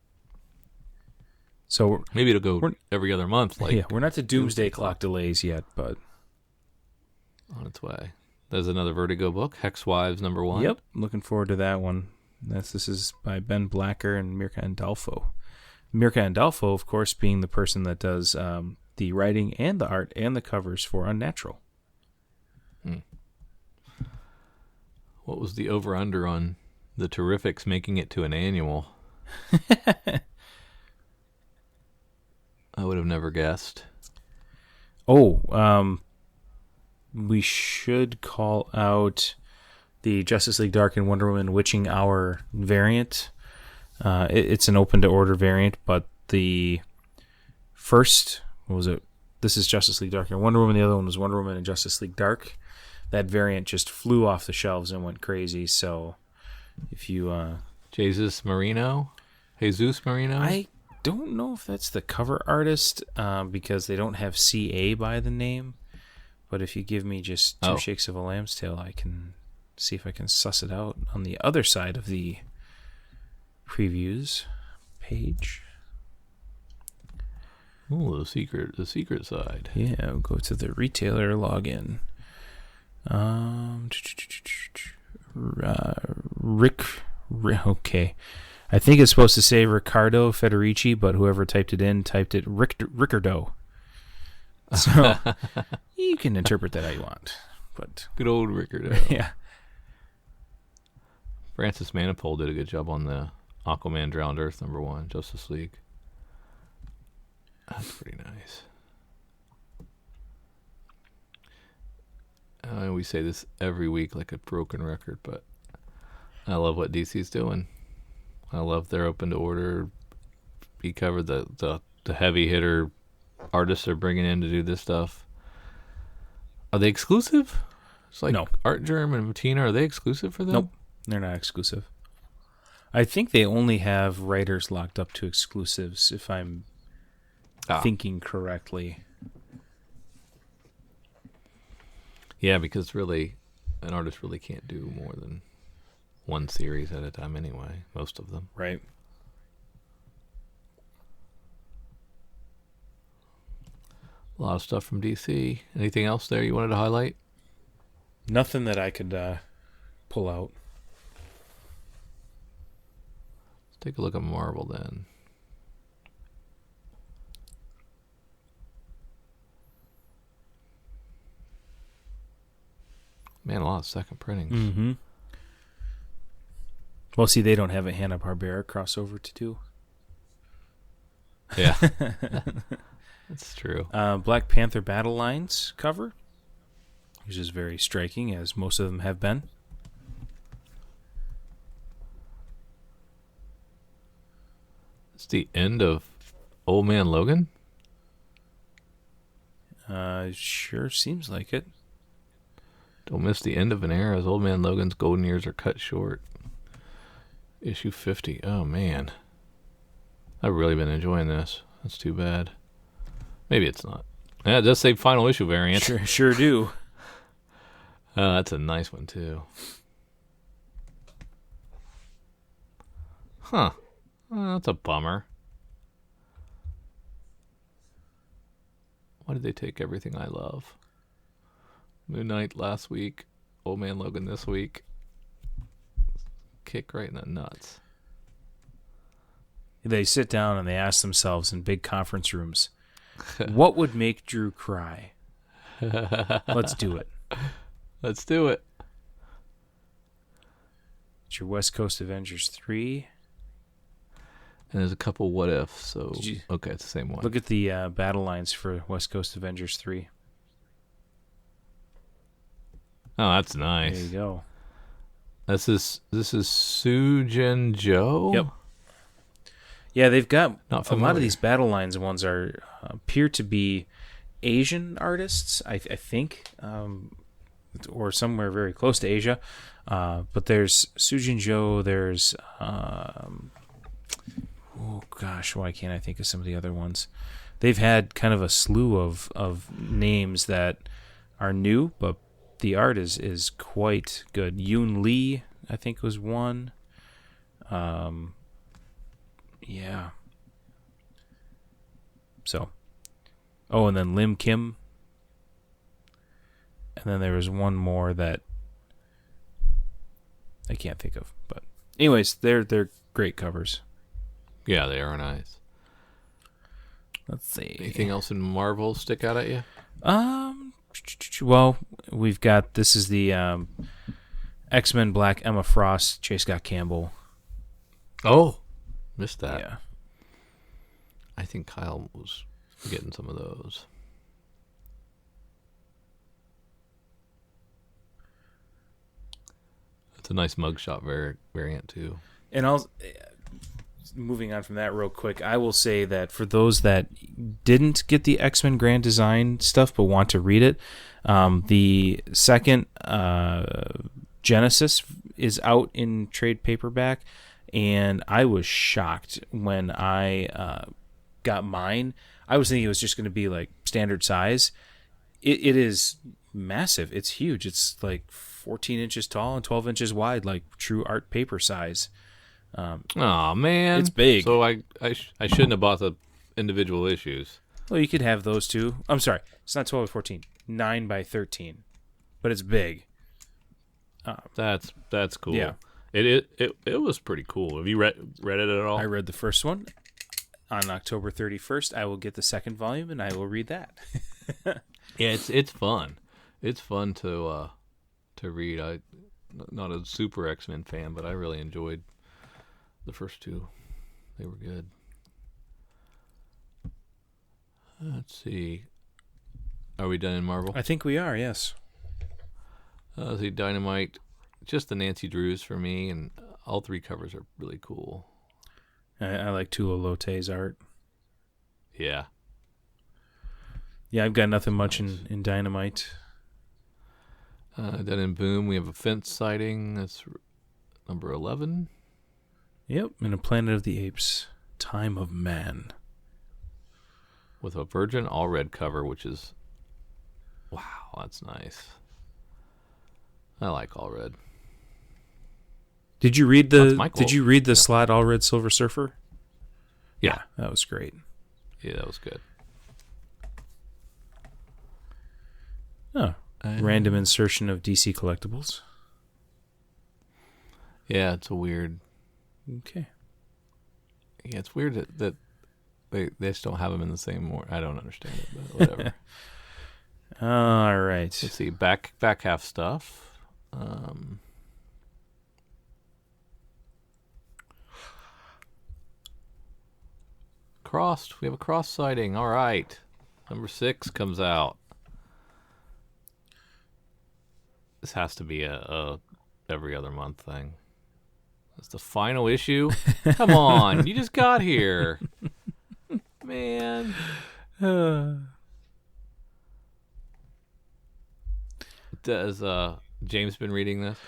So maybe it'll go every other month. We're not to Doomsday Clock delays yet, but on its way. There's another Vertigo book, Hex Wives #1. Yep, looking forward to that one. This is by Ben Blacker and Mirka Andolfo. Mirka Andolfo, of course, being the person that does the writing and the art and the covers for Unnatural. What was the over-under on the Terrifics making it to an annual? I would have never guessed. Oh, we should call out the Justice League Dark and Wonder Woman Witching Hour variant. It's an open-to-order variant, but the first, what was it? This is Justice League Dark and Wonder Woman. The other one was Wonder Woman and Justice League Dark. That variant just flew off the shelves and went crazy. So if you... Jesus Marino? I don't know if that's the cover artist because they don't have CA by the name. But if you give me just two shakes of a lamb's tail, I can see if I can suss it out on the other side of the previews page. Oh, the secret side. Yeah, we'll go to the retailer login. Okay. I think it's supposed to say Riccardo Federici, but whoever typed it Riccardo. So you can interpret that how you want. But good old Riccardo. Yeah. Francis Manipul did a good job on the Aquaman Drowned Earth #1 Justice League. That's pretty nice. We say this every week like a broken record, but I love what DC's doing. I love their open to order. He covered the heavy hitter artists they're bringing in to do this stuff. Are they exclusive? It's like no. Art Germ and Matina, are they exclusive for them? Nope, they're not exclusive. I think they only have writers locked up to exclusives, if I'm thinking correctly. Yeah, because really, an artist really can't do more than one series at a time anyway, most of them. Right. A lot of stuff from DC. Anything else there you wanted to highlight? Nothing that I could pull out. Let's take a look at Marvel then. Man, a lot of second printings. Mm-hmm. Well, see, they don't have a Hanna-Barbera crossover to do. Yeah. That's true. Black Panther Battle Lines cover, which is very striking, as most of them have been. It's the end of Old Man Logan? Sure seems like it. Don't miss the end of an era as Old Man Logan's golden years are cut short. Issue 50. Oh, man. I've really been enjoying this. That's too bad. Maybe it's not. Yeah, it does say final issue variant. Sure do. That's a nice one, too. Huh. That's a bummer. Why did they take everything I love? Moon Knight last week, Old Man Logan this week. Kick right in the nuts. They sit down and they ask themselves in big conference rooms, what would make Drew cry? Let's do it. Let's do it. It's your West Coast Avengers 3. And there's a couple what ifs, so okay, it's the same one. Look at the battle lines for West Coast Avengers 3. Oh, that's nice. There you go. This is Sujin Joe? Yep. Yeah, they've got a lot of these battle lines ones appear to be Asian artists, I think, or somewhere very close to Asia. But there's Sujin Joe, there's why can't I think of some of the other ones? They've had kind of a slew of names that are new, but the art is quite good. Yoon Lee, I think, was one. Yeah. So. Oh, and then Lim Kim. And then there was one more that I can't think of. But anyways, they're great covers. Yeah, they are nice. Let's see. Anything else in Marvel stick out at you? Well, we've got, this is the X-Men Black Emma Frost, J. Scott Campbell. Oh, missed that. Yeah. I think Kyle was getting some of those. It's a nice mugshot variant too. And I'll, moving on from that real quick, I will say that for those that didn't get the X-Men Grand Design stuff but want to read it, the second Genesis is out in trade paperback, and I was shocked when I got mine. I was thinking it was just going to be like standard size. It is massive. It's huge. It's like 14 inches tall and 12 inches wide, like true art paper size. Oh man, it's big. So I shouldn't have bought the individual issues. Well, you could have those two. I'm sorry, it's not 12 or 14, 9 by 13, but it's big. That's cool. Yeah, it was pretty cool. Have you read it at all? I read the first one. On October 31st, I will get the second volume and I will read that. Yeah, it's fun. It's fun to read. I'm not a super X-Men fan, but I really enjoyed the first two. They were good. Let's see. Are we done in Marvel? I think we are, yes. See, Dynamite, just the Nancy Drews for me, and all three covers are really cool. I like Tula Lote's art. Yeah. Yeah, I've got nothing much in Dynamite. Then in Boom, we have a fence sighting. That's number 11. Yep, in A Planet of the Apes, Time of Man. With a Virgin all red cover, which is, wow, that's nice. I like all red. Did you read the Slot All Red Silver Surfer? Yeah, that was great. Yeah, that was good. Oh, random insertion of DC collectibles. Yeah, it's a weird. Okay. Yeah, it's weird that they just don't have them in the same order. I don't understand it, but whatever. All right. Let's see, back half stuff. Crossed. We have a cross sighting. All right. Number 6 comes out. This has to be a every other month thing. It's the final issue. Come on, you just got here, man. Does James been reading this?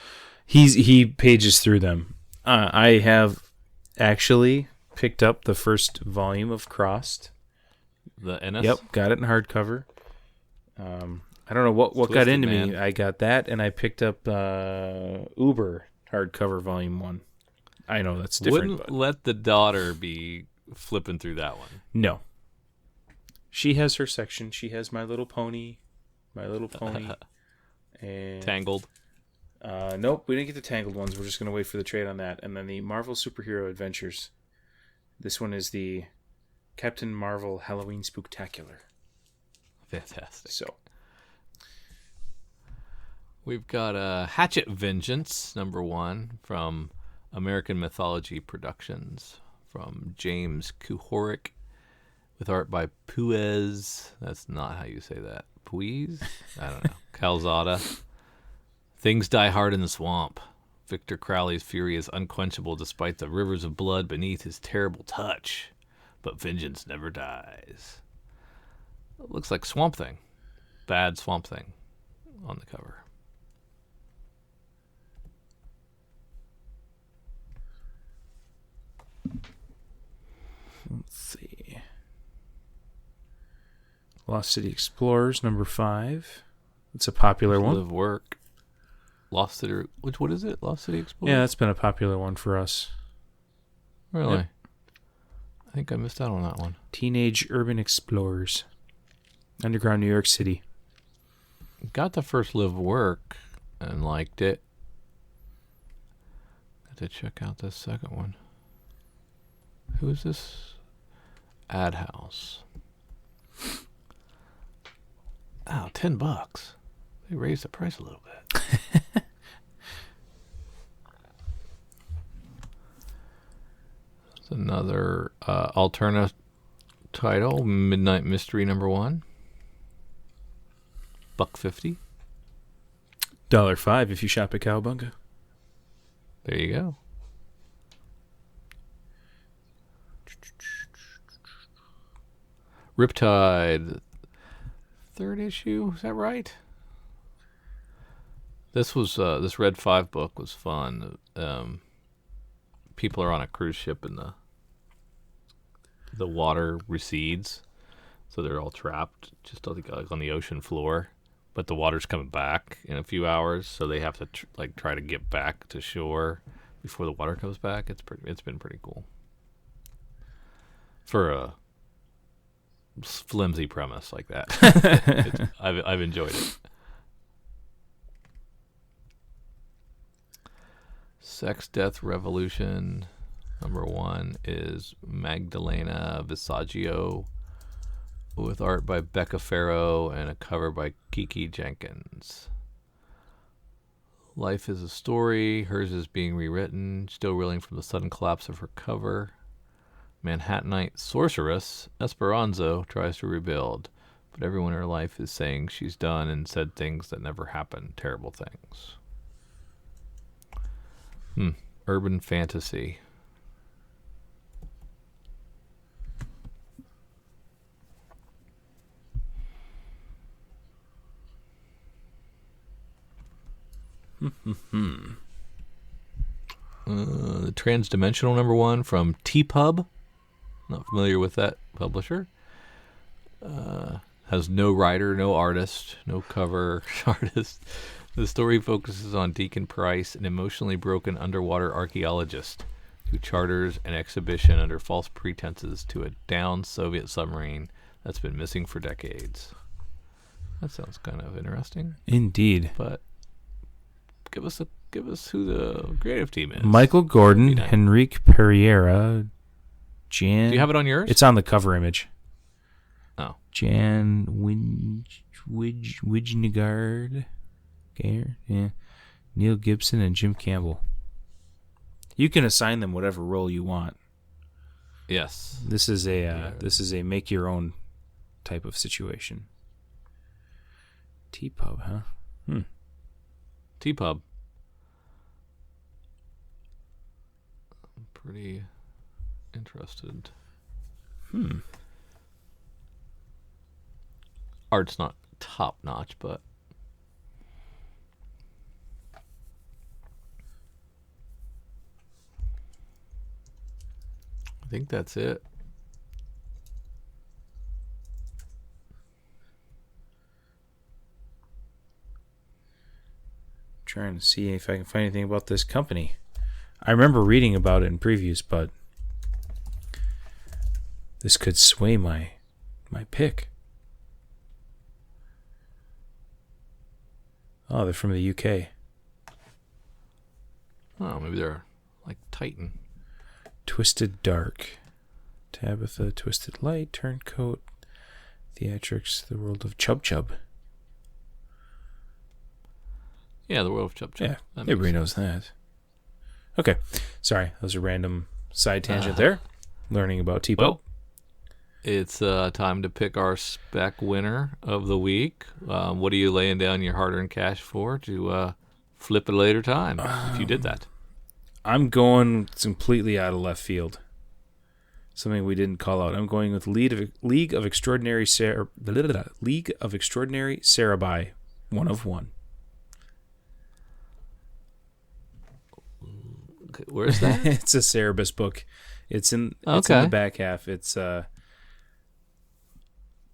He pages through them. I have actually picked up the first volume of Crossed. The NS? Yep, got it in hardcover. I don't know what got into me. I got that, and I picked up Uber hardcover volume 1. I know that's different. Wouldn't let the daughter be flipping through that one. No. She has her section. She has My Little Pony, and Tangled. Nope, we didn't get the Tangled ones. We're just going to wait for the trade on that. And then the Marvel Superhero Adventures. This one is the Captain Marvel Halloween Spooktacular. Fantastic. So we've got Hatchet Vengeance, number 1, from American Mythology Productions, from James Kuhorik, with art by Puez. That's not how you say that. Puez? I don't know. Calzada. Things die hard in the swamp. Victor Crowley's fury is unquenchable despite the rivers of blood beneath his terrible touch. But vengeance never dies. It looks like Swamp Thing. Bad Swamp Thing on the cover. let's see. Lost City Explorers, number 5. It's a popular one. Live Work. Lost City. What is it? Lost City Explorers? Yeah, that's been a popular one for us. Really? Yep. I think I missed out on that one. Teenage Urban Explorers. Underground New York City. Got the first Live Work and liked it. Got to check out this second one. Who is this? Ad House. Oh, $10. They raised the price a little bit. It's another Alterna title, Midnight Mystery #1. $1.50. $1.05 if you shop at Cowabunga. There you go. Riptide, 3rd issue. Is that right? This Red 5 book was fun. People are on a cruise ship and the water recedes, so they're all trapped just like on the ocean floor. But the water's coming back in a few hours, so they have to try to get back to shore before the water comes back. It's been pretty cool for a flimsy premise like that. I've enjoyed it. Sex, Death, Revolution #1 is Magdalena Visaggio, with art by Becca Farrow and a cover by Kiki Jenkins. Life is a story. Hers is being rewritten, still reeling from the sudden collapse of her cover. Manhattanite sorceress Esperanzo tries to rebuild, but everyone in her life is saying she's done and said things that never happened, terrible things. Urban fantasy. The Transdimensional #1 from T-Pub. Not familiar with that publisher. Has no writer, no artist, no cover artist. The story focuses on Deacon Price, an emotionally broken underwater archaeologist who charters an exhibition under false pretenses to a downed Soviet submarine that's been missing for decades. That sounds kind of interesting. Indeed. But give us who the creative team is. Michael Gordon, Henrique Pereira, Jan. Do you have it on yours? It's on the cover image. Oh. Jan Wijnegard. Yeah. Neil Gibson and Jim Campbell. You can assign them whatever role you want. Yes. This is a make your own type of situation. T-Pub, huh? T-Pub. I'm pretty interested. Art's not top notch, but I think that's it. Trying to see if I can find anything about this company. I remember reading about it in previews, but this could sway my pick. Oh, they're from the UK. Oh, maybe they're like Titan. Twisted Dark. Tabitha, Twisted Light, Turncoat, Theatrics, The World of Chub Chub. Yeah, The World of Chub Chub. Yeah, everybody knows that. Okay, sorry, that was a random side tangent there. Learning about T-Pub. Well, it's time to pick our spec winner of the week. What are you laying down your hard-earned cash for to flip at a later time if you did that? I'm going completely out of left field. Something we didn't call out. I'm going with League of Extraordinary Sarabai, 1 of 1. Okay, where's that? It's a Cerebus book. It's in the back half. It's right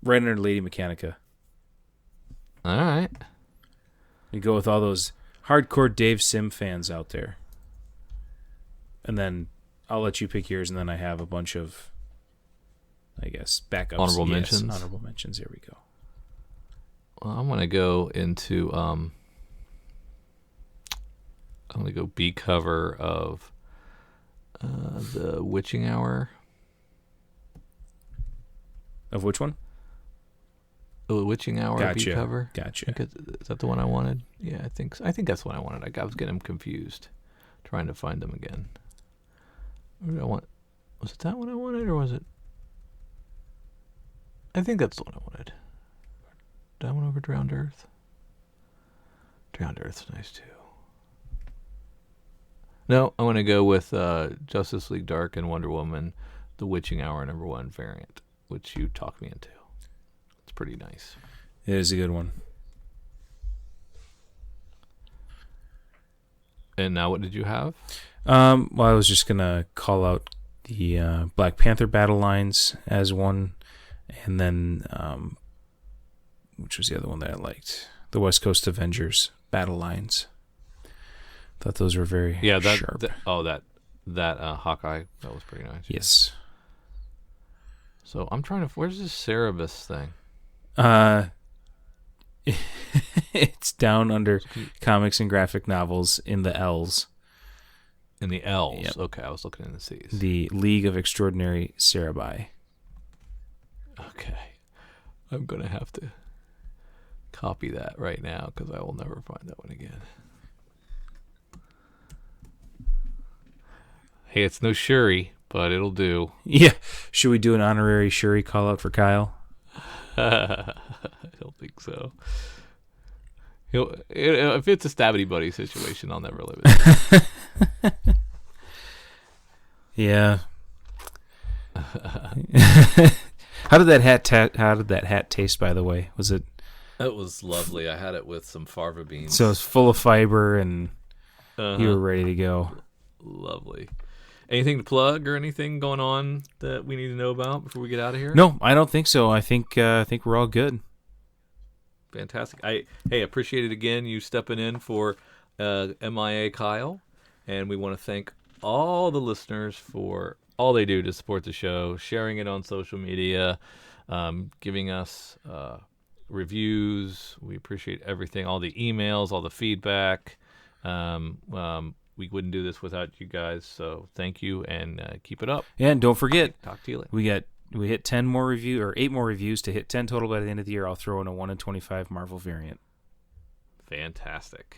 under Lady Mechanica. All right. You go with all those hardcore Dave Sim fans out there. And then I'll let you pick yours, and then I have a bunch of, I guess, backups. Honorable mentions. Honorable mentions. Here we go. Well, I'm gonna go into I'm gonna go B cover of the Witching Hour. Of which one? The Witching Hour Gotcha. beat cover. Gotcha. Is that the one I wanted? Yeah, I think that's the one I wanted. I was getting them confused, trying to find them again. What did I want? Was it that one I wanted, or was it? I think that's the one I wanted. Did I want over Drowned Earth? Drowned Earth's nice too. No, I want to go with Justice League Dark and Wonder Woman, the Witching Hour #1 variant, which you talked me into. It's pretty nice. It is a good one. And now what did you have? Well, I was just going to call out the Black Panther battle lines as one, and then, which was the other one that I liked? The West Coast Avengers battle lines. Thought those were very sharp. That Hawkeye, that was pretty nice. Yes. So I'm trying to, where's this Cerebus thing? It's down under comics and graphic novels in the L's. In the L's. Yep. Okay, I was looking in the C's. The League of Extraordinary Cerebi. Okay. I'm going to have to copy that right now because I will never find that one again. Hey, it's no Shuri, but it'll do. Yeah. Should we do an honorary Shuri call out for Kyle? I don't think so. If it's a Stabby Buddy situation, I'll never live it. Yeah. How did that hat taste, by the way? Was it? It was lovely. I had it with some fava beans. So it's full of fiber, and you were ready to go. Lovely. Anything to plug or anything going on that we need to know about before we get out of here? No, I don't think so. I think we're all good. Fantastic. I appreciate it again, you stepping in for MIA Kyle, and we want to thank all the listeners for all they do to support the show, sharing it on social media, giving us reviews. We appreciate everything, all the emails, all the feedback. We wouldn't do this without you guys, so thank you, and keep it up. Yeah, and don't forget, Talk to you later. we hit 8 more reviews to hit 10 total by the end of the year. I'll throw in a 1 in 25 Marvel variant. Fantastic.